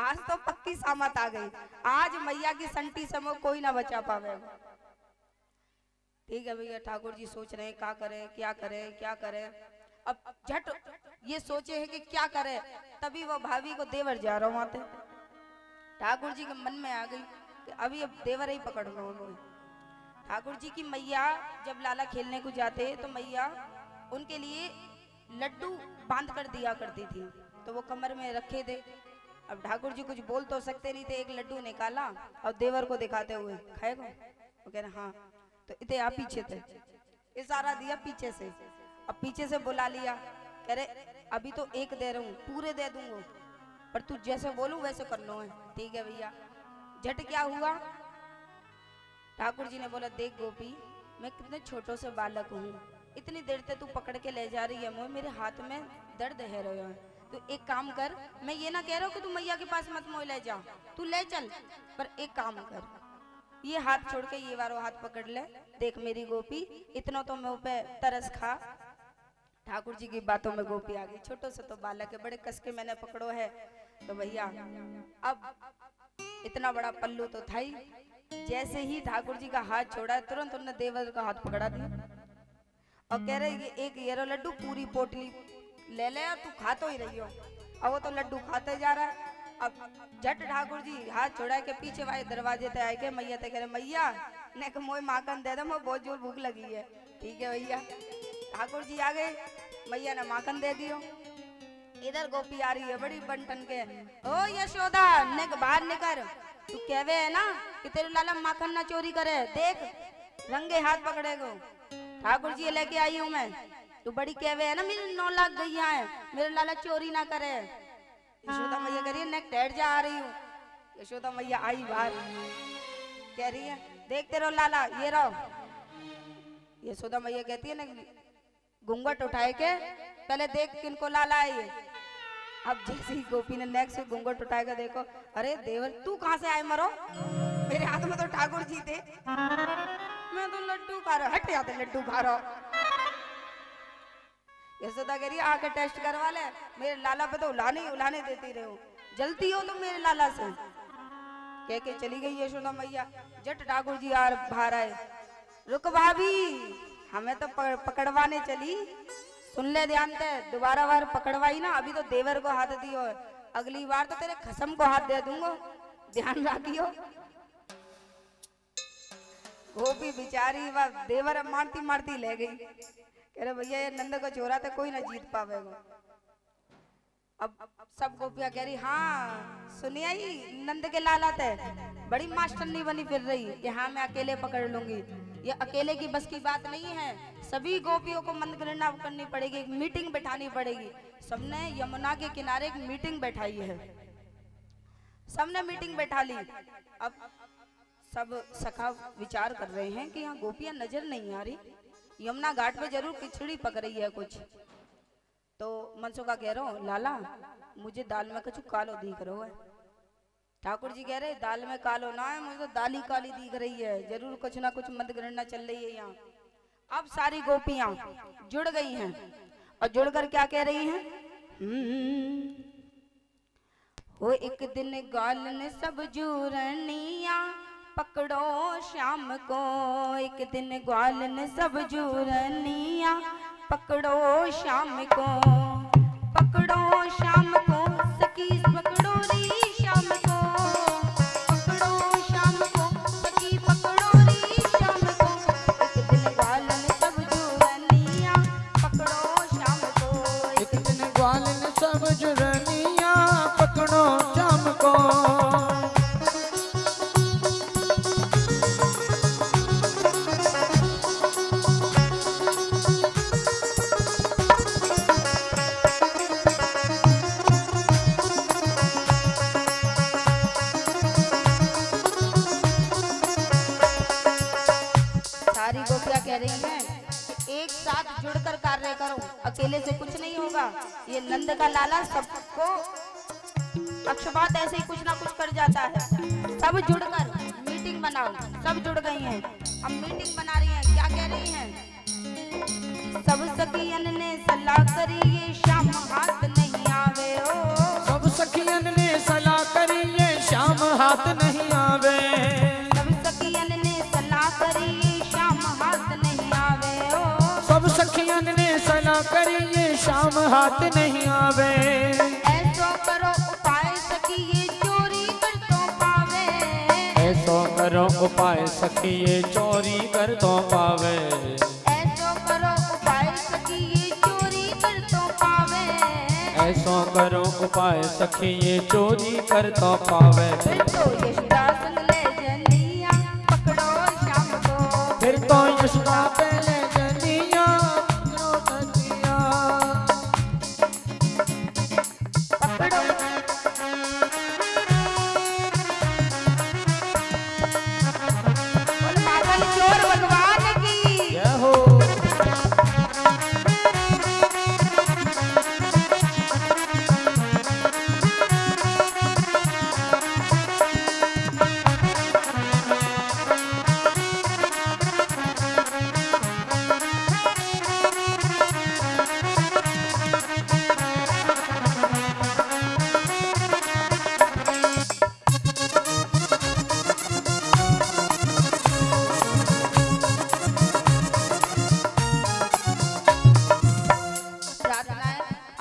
Speaker 1: आज तो पक्की सामत आ गई, आज मैया की संटी से कोई ना बचा पावेगा। ठीक है भैया, ठाकुर जी सोच रहे हैं क्या करें क्या करें क्या करें। अब झट ये सोचे है कि क्या करें, तभी वो भाभी को देवर जा रहा वहां थे। ठाकुर जी के मन में आ गई कि अभी अब देवर ही पकड़ लो उन्होंने। ठाकुर जी की मैया जब लाला खेलने को जाते तो मैया उनके लिए लड्डू बांध कर दिया करती थी, तो वो कमर में रखे थे। अब ठाकुर जी कुछ बोल तो सकते नहीं थे, एक लड्डू निकाला और देवर को दिखाते हुए, खाएगा? वो कह रहे हाँ। तो इतने आप पीछे थे, इशारा दिया पीछे से। अब पीछे से बुला लिया, कह रहे अभी तो एक दे रहा हूँ, पूरे दे दूंगा, पर तू जैसे बोलूं वैसे करना है। ठीक है भैया। झट क्या हुआ, ठाकुर जी ने बोला देख गोपी, मैं कितने छोटो से बालक हूँ, इतनी देर से तू पकड़ के ले जा रही है, मुझे मेरे हाथ में दर्द है रहा है। तो एक काम कर, मैं ये ना कह रहा हूँ कि तू मैया के पास मत मोह ले जा, तू ले चल, पर एक काम कर, ये हाथ छोड़ के ये वारो हाथ पकड़ ले। देख मेरी गोपी, इतना तो मुँह पे तरस खा। ठाकुर जी की बातों में गोपी आ गई, छोटो से तो बालक है, बड़े कस के मैंने पकड़ो है। तो भैया अब इतना बड़ा पल्लू तो था ही, जैसे ही ठाकुर जी का हाथ छोड़ा तुरंत उन्होंने देवर का हाथ पकड़ा दिया और कह रहे कि एक येरो लड्डू पूरी पोटली ले ले और तू खा तो ही रही हो। अब वो तो लड्डू खाते जा रहा है। अब झट ठाकुर जी हाथ छोड़ा के पीछे वाले दरवाजे ते आए के मैया ते कह रहे मैया ने को मोय माखन दे दो, मोय बहुत जोर भूख लगी है। ठीक है भैया, ठाकुर जी आ गए, मैया ने माखन दे दियो। इधर गोपी आ रही है बड़ी बनटन के, ओ यशोदा ने बाहर निकल, तू कहवे है ना कि तेरे लाला माखन ना चोरी करे, देख रंगे हाथ पकड़ेगो। ठाकुर जी लेके आई हूँ मैं, तू बड़ी कहवे है ना मेरी 9 लाख गैया है, मेरे लाला चोरी ना करे। यशोदा मैया कह रही है नेक टैट जा आ रही हूँ। यशोदा मैया आई बाहर, कह रही है देख तेरो लाला ये रहो। यशोदा मैया कहती है ना घूंघट उठाए के पहले देख किनको लाला है। अब जैसे ही गोपी ने नेक से घूंघट उठाएगा, देखो अरे देवर तू कहाँ से आए मरो, मेरे हाथ में तो ठाकुर जी थे, मैं तो लड्डू खा रहा, हट जाते लड्डू खा रहा। यशोदा कह रही है आके टेस्ट करवा ले, मेरे लाला पे तो उलाने देती रहे हो, जलती हो तुम मेरे लाला से। कह के चली गई यशोदा मैया। जट ठाकुर जी बाहर आए, रुक भाभी हमें तो पकड़वाने चली, सुन ले ध्यान से, दोबारा बार पकड़वाई ना अभी तो देवर को हाथ दियो, अगली बार तो तेरे खसम को हाथ दे दूंगा, ध्यान रखियो। गोपी बेचारी वह देवर मारती मारती ले गई, कह रहे भैया ये नंद को चोरा था कोई ना जीत पावेगा। अब सब गोपियां कह रही हाँ सुनिए ही नंद के लाला थे, बड़ी मास्टरनी बनी फिर रही कि हाँ मैं अकेले पकड़ लूंगी। ये अकेले की बस की बात नहीं है, सभी गोपियों को मंत्रणा करनी पड़ेगी, एक मीटिंग बैठानी पड़ेगी। सबने यमुना के किनारे एक मीटिंग बैठाई है, सबने मीटिंग बैठा ली। अब सब सखा विचार कर रहे हैं कि यहाँ गोपियां नजर नहीं आ रही, यमुना घाट पे जरूर खिचड़ी पक रही है कुछ। तो मनसुखा कह रहा हूँ लाला मुझे दाल में कुछ कालो दिख रहा है। ठाकुर जी कह रहे दाल में कालो ना है, मुझे तो दाल ही काली दिख रही है, जरूर कुछ ना कुछ मतगणना चल रही है यहाँ। अब सारी गोपियां जुड़ गई हैं और जुड़कर क्या कह रही हैं, वो एक दिन ग्वाल ने सब जुरनिया पकड़ो शाम को, एक दिन ग्वाल ने सब जुरनिया पकड़ो शाम को, पकड़ो शाम को सखी पकड़ो री शाम को, पकड़ो शाम को सखी पकड़ो री शाम को, एक दिन ग्वाल ने सब जुरनिया
Speaker 2: जुरनिया पकड़ो शाम को।
Speaker 1: सारी गोपियां कह रही हैं कि एक साथ जुड़कर कार्य करो, अकेले से कुछ नहीं होगा। ये नंद का लाला सबको अक्षपात ऐसे ही कुछ ना कुछ कर जाता है। सब जुड़कर मीटिंग बनाओ। सब जुड़ गई हैं, अब मीटिंग बना रही हैं। क्या कह रही हैं? सब सखियन ने सलाह करी, ये शाम हाथ नहीं आवे ओ।
Speaker 2: सब सखियन ने सलाह करी, ये शाम हाथ नहीं आवे।
Speaker 1: सब सखियन ने सलाह करी, ये शाम हाथ नहीं आवे ओ।
Speaker 2: सब सखियन ने सलाह करी, ये शाम हाथ नहीं आवे।
Speaker 1: ऐसो करो उपाय सखी, ये चोरी कर तो पावे।
Speaker 2: ऐसो करो उपाय सखी, ये चोरी कर तो पावे।
Speaker 1: ऐसो करो उपाय सखी, ये चोरी कर तो पावे।
Speaker 2: ऐसो करो उपाय सखी, ये चोरी कर तो पावे।
Speaker 1: फिर तो यशोदा संग ले जनिया पकड़ो शाम को।
Speaker 2: फिर तो यशोदा पहले जनिया पकड़ो तकिया।
Speaker 1: पकड़ो बोल पागल चोर भगवान की।
Speaker 2: जय हो।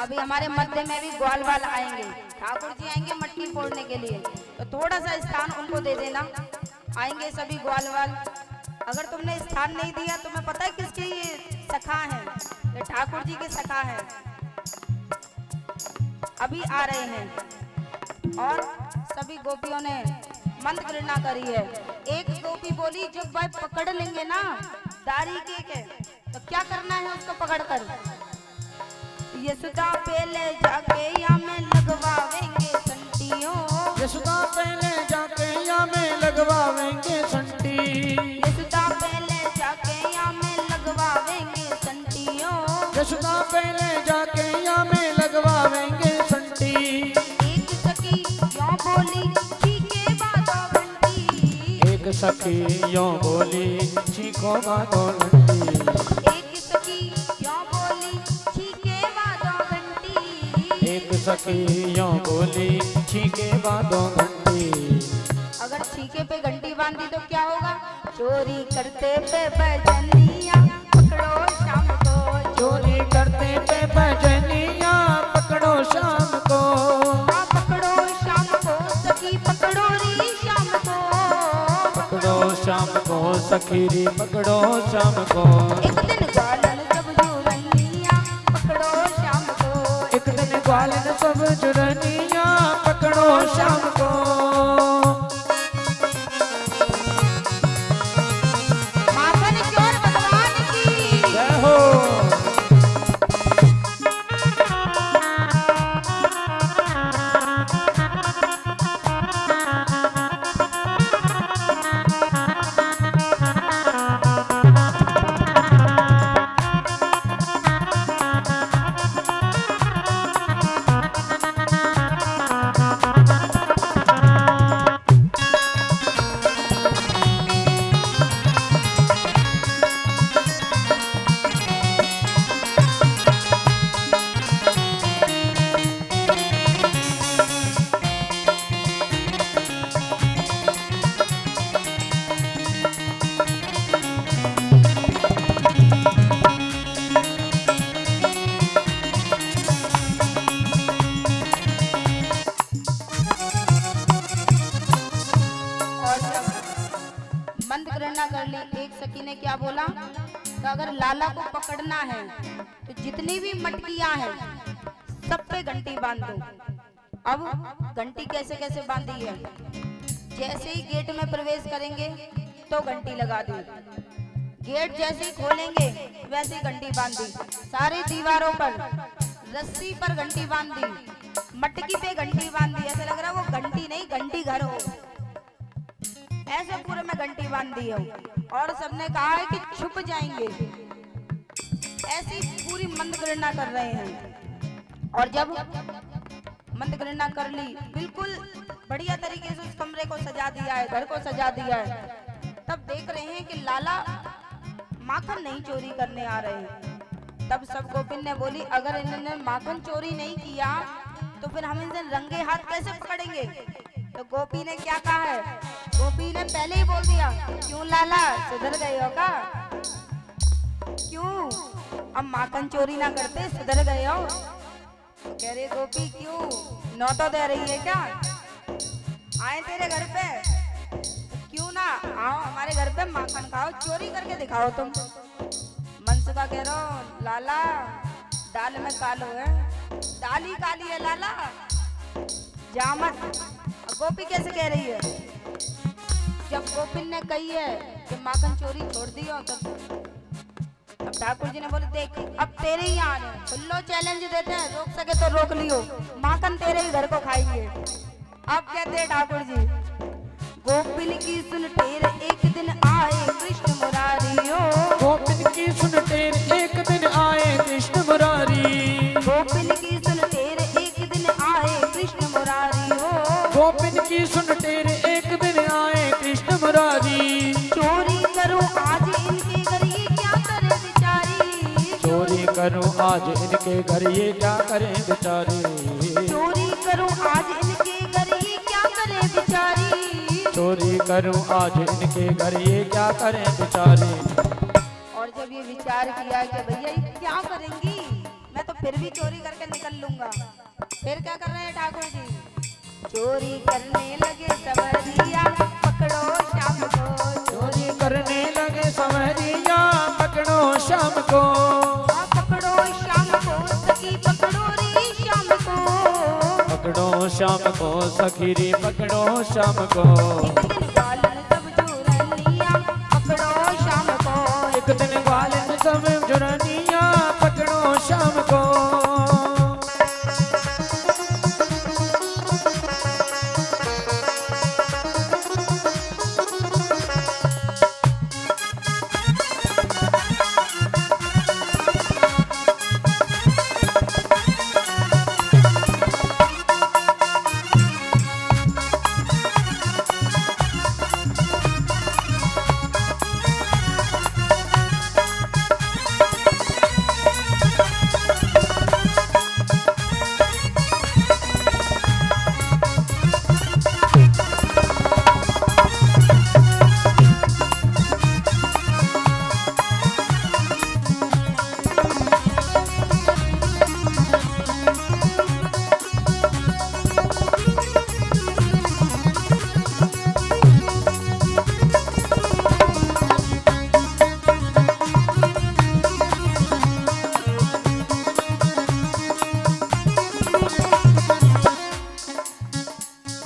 Speaker 1: अभी हमारे मध्य में भी ग्वाल वाल आएंगे, ठाकुर जी आएंगे मटकी फोड़ने के लिए, तो थोड़ा सा स्थान उनको दे देना। आएंगे सभी ग्वाल वाल। अगर तुमने स्थान नहीं दिया, तुम्हें पता है किसके ये सखा है? ये ठाकुर जी के सखा है। अभी आ रहे हैं और सभी गोपियों ने मंत्र गणना करी है। एक गोपी बोली, जब वह पकड़ लेंगे ना दारी के तो क्या करना है उसको पकड़कर? यशोदा पहले जाके या में लगवावेंगे संटियों।
Speaker 2: यशोदा पहले जाके या में लगवावेंगे संटी।
Speaker 1: यशोदा पहले जाके या में लगवावेंगे संटियों।
Speaker 2: यशोदा पहले जाके या में लगवावेंगे संटी।
Speaker 1: एक सखी यों बोली, चीखे बादो घंटी।
Speaker 2: एक सखी यों बोली, चीखो बादो घंटी।
Speaker 1: एक सखी यों बोली, चीखे बादो घंटी।
Speaker 2: एक सखी यों बोली, चीखे बादो घंटी।
Speaker 1: अगर छीके पे घंटी बांधी तो क्या होगा? चोरी करते पे बजनिया पकड़ो शाम को।
Speaker 2: चोरी करते पे बजनिया पकड़ो शाम को।
Speaker 1: हाँ पकड़ो शाम को सखी, पकड़ो री शाम को।
Speaker 2: पकड़ो शाम को सखी री, पकड़ो शाम को।
Speaker 1: एक दिन ग्वालन सब जुरनिया पकड़ो शाम को।
Speaker 2: एक दिन ग्वालन सब जुरनिया पकड़ो शाम को।
Speaker 1: माखन चोर भगवान की।
Speaker 2: जय हो।
Speaker 1: कर ली। एक सखी ने क्या बोला, तो अगर लाला को पकड़ना है तो जितनी भी मटकियां हैं सब पे घंटी बांध दो। अब घंटी कैसे कैसे बांधी है, जैसे ही गेट में प्रवेश करेंगे तो घंटी लगा दी, गेट जैसे ही खोलेंगे वैसे ही घंटी बांध दी, सारी दीवारों पर रस्सी पर घंटी बांध दी, मटकी पे घंटी बांध दी, ऐसे लग रहा है वो घंटी नहीं घंटी घर हो, ऐसे पूरे में घंटी बांध दी हो। और सबने कहा है कि छुप जाएंगे, ऐसी पूरी मंत्रगणना कर रहे हैं। और जब मंत्रगणना कर ली, बिल्कुल बढ़िया तरीके से उस कमरे को सजा दिया है, घर को सजा दिया है, तब देख रहे हैं कि लाला माखन नहीं चोरी करने आ रहे हैं। तब सब गोपिन ने बोली, अगर इन्होंने माखन चोरी नहीं किया तो फिर हम इनसे रंगे हाथ कैसे पकड़ेंगे। तो गोपी ने क्या कहा है, गोपी ने पहले ही बोल दिया, क्यों लाला सुधर गए हो का, क्यों अब माखन चोरी ना करते, सुधर गए हो। तो कह रही गोपी क्यों नौटो दे रही है क्या, आए तेरे घर पे, क्यों ना आओ हमारे घर पे माखन खाओ, चोरी करके दिखाओ तुम। मनसुखा कह रहा हो लाला दाल में कालो है, दाल ही काली है लाला, जा मत। गोपी कैसे कह रही है, जब गोपिन ने कही है कि माखन चोरी छोड़ दियो, तब ठाकुर जी ने बोले देख अब तेरे ही आ रहे, खुल्लो चैलेंज देते हैं, रोक सके तो रोक लियो, माखन तेरे ही घर को खाएंगे। अब कहते हैं ठाकुर जी, गोपिन की सुन टेर एक दिन आए कृष्ण मुरारी हो,
Speaker 2: गोपिन की सुन टेर एक दिन आए कृष्ण मुरारी,
Speaker 1: गोपिन की सुन टेर एक दिन आए कृष्ण मुरारी हो,
Speaker 2: गोपिन की सुन टेर एक दिन आए कृष्ण मुरारी,
Speaker 1: चोरी करूं आज इनके घर ये क्या करे बेचारी,
Speaker 2: चोरी करूं आज इनके घर ये क्या करें बेचारे,
Speaker 1: चोरी करूं आज इनके घर ये क्या करे बेचारी,
Speaker 2: चोरी करूं आज इनके घर ये क्या करें बेचारे।
Speaker 1: और जब ये विचार किया कि भैया ये क्या करेंगी, मैं तो फिर भी चोरी करके निकल लूंगा, फिर क्या कर रहे हैं ठाकुर जी, चोरी करने लगे सवरिया पकड़ो शाम को,
Speaker 2: चोरी करने लगे सवरिया पकड़ो शाम को,
Speaker 1: पकड़ो शाम को सखी पकड़ो रे शाम को,
Speaker 2: पकड़ो शाम को सखी रे पकड़ो शाम को,
Speaker 1: एक दिन बालन सब जुरनिया पकड़ो शाम को,
Speaker 2: एक दिन बालन सब जुरनिया पकड़ो शाम को।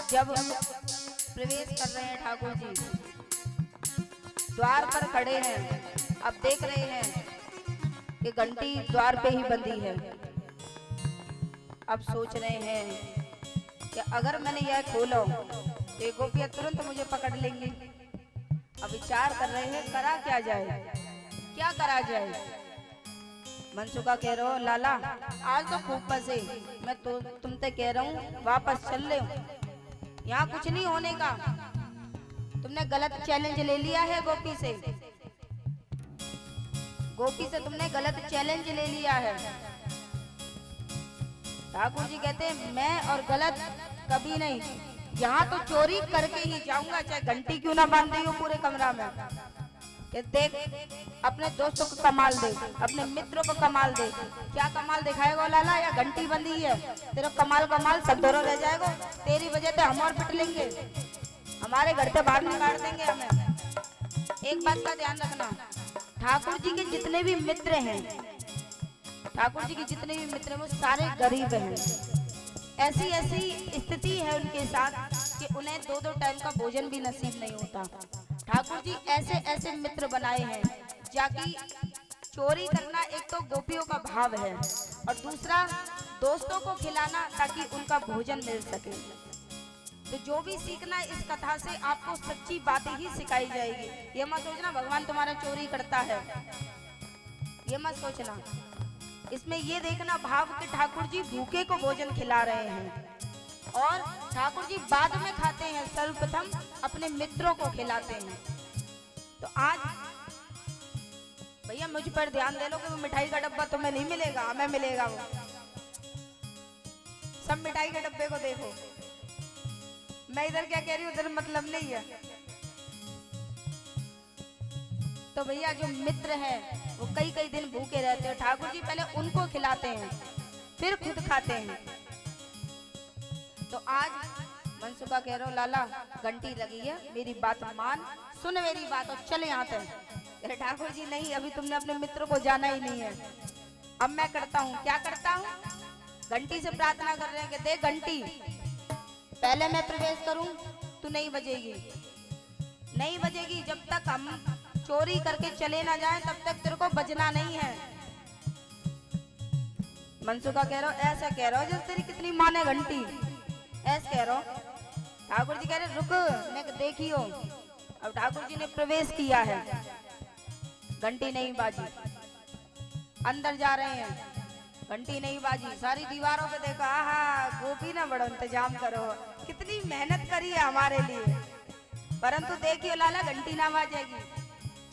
Speaker 1: जब प्रवेश कर रहे हैं ठाकुर जी, द्वार पर खड़े हैं, अब देख रहे हैं कि घंटी द्वार पे ही बंधी है। अब सोच रहे हैं कि अगर मैंने यह खोलो तो ये गोपियां तुरंत मुझे पकड़ लेंगी। अब विचार कर रहे हैं करा क्या जाए, क्या करा जाए। मनसुखा कह रहे हो लाला आज तो खूब फंसे, मैं तो तुमसे कह रहा हूँ वापस चल ले, यहाँ कुछ नहीं होने का, तुमने गलत चैलेंज ले लिया है गोपी से, गोपी से तुमने गलत चैलेंज ले लिया है। ठाकुर जी कहते हैं मैं और गलत कभी नहीं, यहाँ तो चोरी करके ही जाऊंगा, चाहे घंटी क्यों ना बांध रही हो पूरे कमरा में। कि देख अपने दोस्तों को कमाल दे, अपने मित्रों को कमाल दे, क्या कमाल दिखाएगा लाला, या घंटी बंदी है, तेरा कमाल कमाल सब दोनों रह जाएगा, तेरी वजह से हम और पिट लेंगे, हमारे घर से बाहर निकाल देंगे हमें। एक बात का ध्यान रखना, ठाकुर जी के जितने भी मित्र हैं ठाकुर जी के जितने भी मित्र हैं वो सारे गरीब हैं। ऐसी ऐसी स्थिति है उनके साथ कि उन्हें 2-2 टाइम का भोजन भी नसीब नहीं होता। ठाकुर जी ऐसे ऐसे मित्र बनाए हैं जाकि चोरी करना एक तो गोपियों का भाव है और दूसरा दोस्तों को खिलाना ताकि उनका भोजन मिल सके। तो जो भी सीखना इस कथा से आपको सच्ची बातें ही सिखाई जाएगी। ये मत सोचना भगवान तुम्हारा चोरी करता है, ये मत सोचना। इसमें ये देखना भाव कि ठाकुर जी भूखे को भोजन खिला रहे हैं और ठाकुर जी बाद में खाते हैं, सर्वप्रथम अपने मित्रों को खिलाते हैं। तो आज भैया मुझ पर ध्यान दे लो कि वो मिठाई का डब्बा तुम्हें नहीं मिलेगा, हमें मिलेगा। वो सब मिठाई के डब्बे को देखो, मैं इधर क्या कह रही हूँ उधर मतलब नहीं है। तो भैया जो मित्र है वो कई कई दिन भूखे रहते हैं, ठाकुर जी पहले उनको खिलाते हैं फिर खुद खाते हैं। तो आज मनसुखा कह रहा हूँ लाला घंटी लगी है, मेरी बात मान, सुन मेरी बात और चले यहाँ तक। अरे ठाकुर जी नहीं, अभी तुमने अपने मित्र को जाना ही नहीं है। अब मैं करता हूँ, क्या करता हूँ, घंटी से प्रार्थना कर रहे हैं कि देख घंटी, पहले मैं प्रवेश करूं तू नहीं बजेगी, नहीं बजेगी। जब तक हम चोरी करके चले ना जाएं तब तक तेरे को बजना नहीं है। मनसुखा कह रहा हो ऐसा कह रहा हो जैसे तेरी कितनी माने घंटी, ऐसा कह रहा हो। ठाकुर जी कह रहे रुक मैं देखियो। अब ठाकुर जी ने प्रवेश किया है, घंटी नहीं बाजी, अंदर जा रहे हैं, घंटी नहीं बाजी। सारी दीवारों पे देखा, आहा गोपी ना बड़ो इंतजाम करो, कितनी मेहनत करी है हमारे लिए, परंतु देखियो लाला घंटी ना बाजेगी।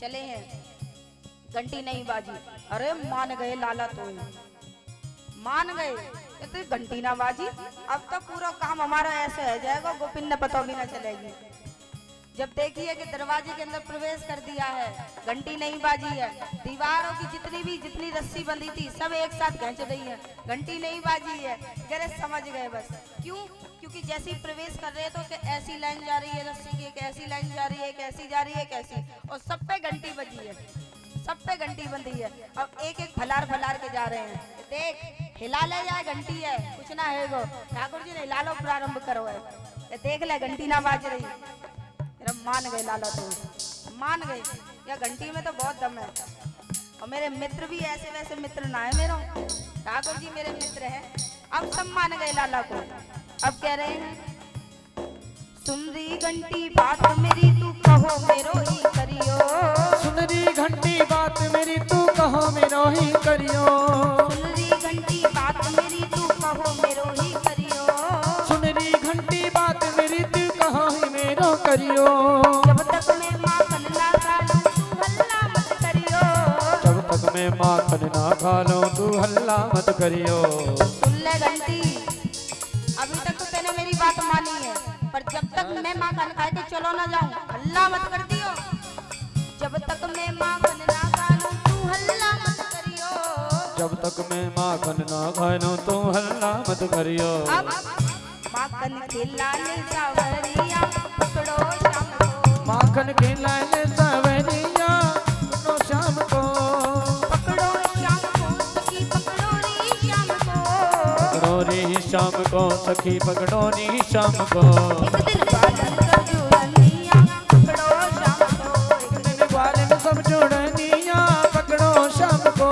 Speaker 1: चले हैं, घंटी नहीं बाजी। अरे मान गए लाला, तो मान गए तो घंटी ना बाजी, अब तो पूरा काम हमारा ऐसे है जाएगा, गोपिन ने पता भी ना चलेगी। जब देखिए कि दरवाजे के अंदर प्रवेश कर दिया है, घंटी नहीं बाजी है, दीवारों की जितनी रस्सी बंधी थी सब एक साथ खींच रही है, घंटी नहीं बाजी है। गरे समझ गए बस, क्यों? क्योंकि जैसे ही प्रवेश कर रहे हैं तो ऐसी लाइन जा रही है रस्सी की, एक ऐसी लाइन जा रही है, एक ऐसी जा रही है, एक ऐसी, और सब पे घंटी बजी है, सब पे घंटी बंधी है। अब एक एक फलार के जा रहे हैं, देख हिला ले जाए घंटी है, कुछ ना है गो। ठाकुर जी ने हिला लो, प्रारंभ करो है, देख ले घंटी ना बाज रही। मान गए लाला, तो मान गए, या घंटी में तो बहुत दम है। और मेरे मित्र भी ऐसे वैसे मित्र ना है मेरा, ठाकुर जी मेरे मित्र हैं। अब सब मान गए लाला को। अब कह रहे हैं सुन री घंटी बात मेरी तू कहो मेरो ही करियो,
Speaker 2: सुन री घंटी बात मेरी तू कहो मेरो ही करियो,
Speaker 1: सुन री घंटी बात मेरी तू कहो मेरो ही करियो,
Speaker 2: सुन री घंटी बात मेरी तू कहो ही मेरो करियो।
Speaker 1: जब तक मैं माखन ना खा लूं तू हल्ला मत करियो,
Speaker 2: जब तक मैं माखन ना खा लूं तू हल्ला मत करियो।
Speaker 1: सुन ले घंटी, अभी तक तो तूने मेरी बात मानी है, पर जब तक मैं माखन खा के चलो ना जाऊं हल्ला मत कर दियो। जब तक मैं माखन ना खा लूं तू हल्ला मत करियो,
Speaker 2: जब तक मैं माखन ना खा लूं तू हल्ला मत करियो।
Speaker 1: अब माखन खिलाने सावरिया पकड़ो शाम को,
Speaker 2: माखन खिलाने सावरिया पकड़ो शाम को,
Speaker 1: पकड़ो शाम को सखी पकड़ो री शाम को,
Speaker 2: पकड़ो री शाम को सखी पकड़ो री शाम को।
Speaker 1: एक दिन बालन सब जुड़निया पकड़ो शाम को,
Speaker 2: एक दिन ग्वालन सब जुड़निया पकड़ो शाम को।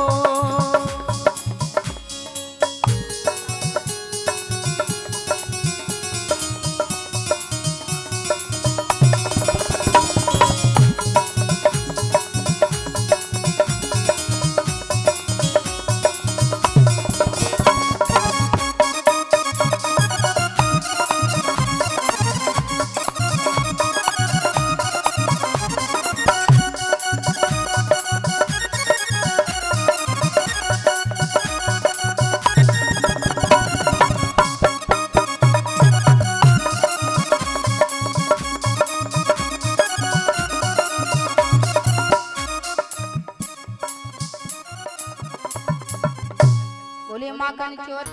Speaker 1: बोले माखन चोर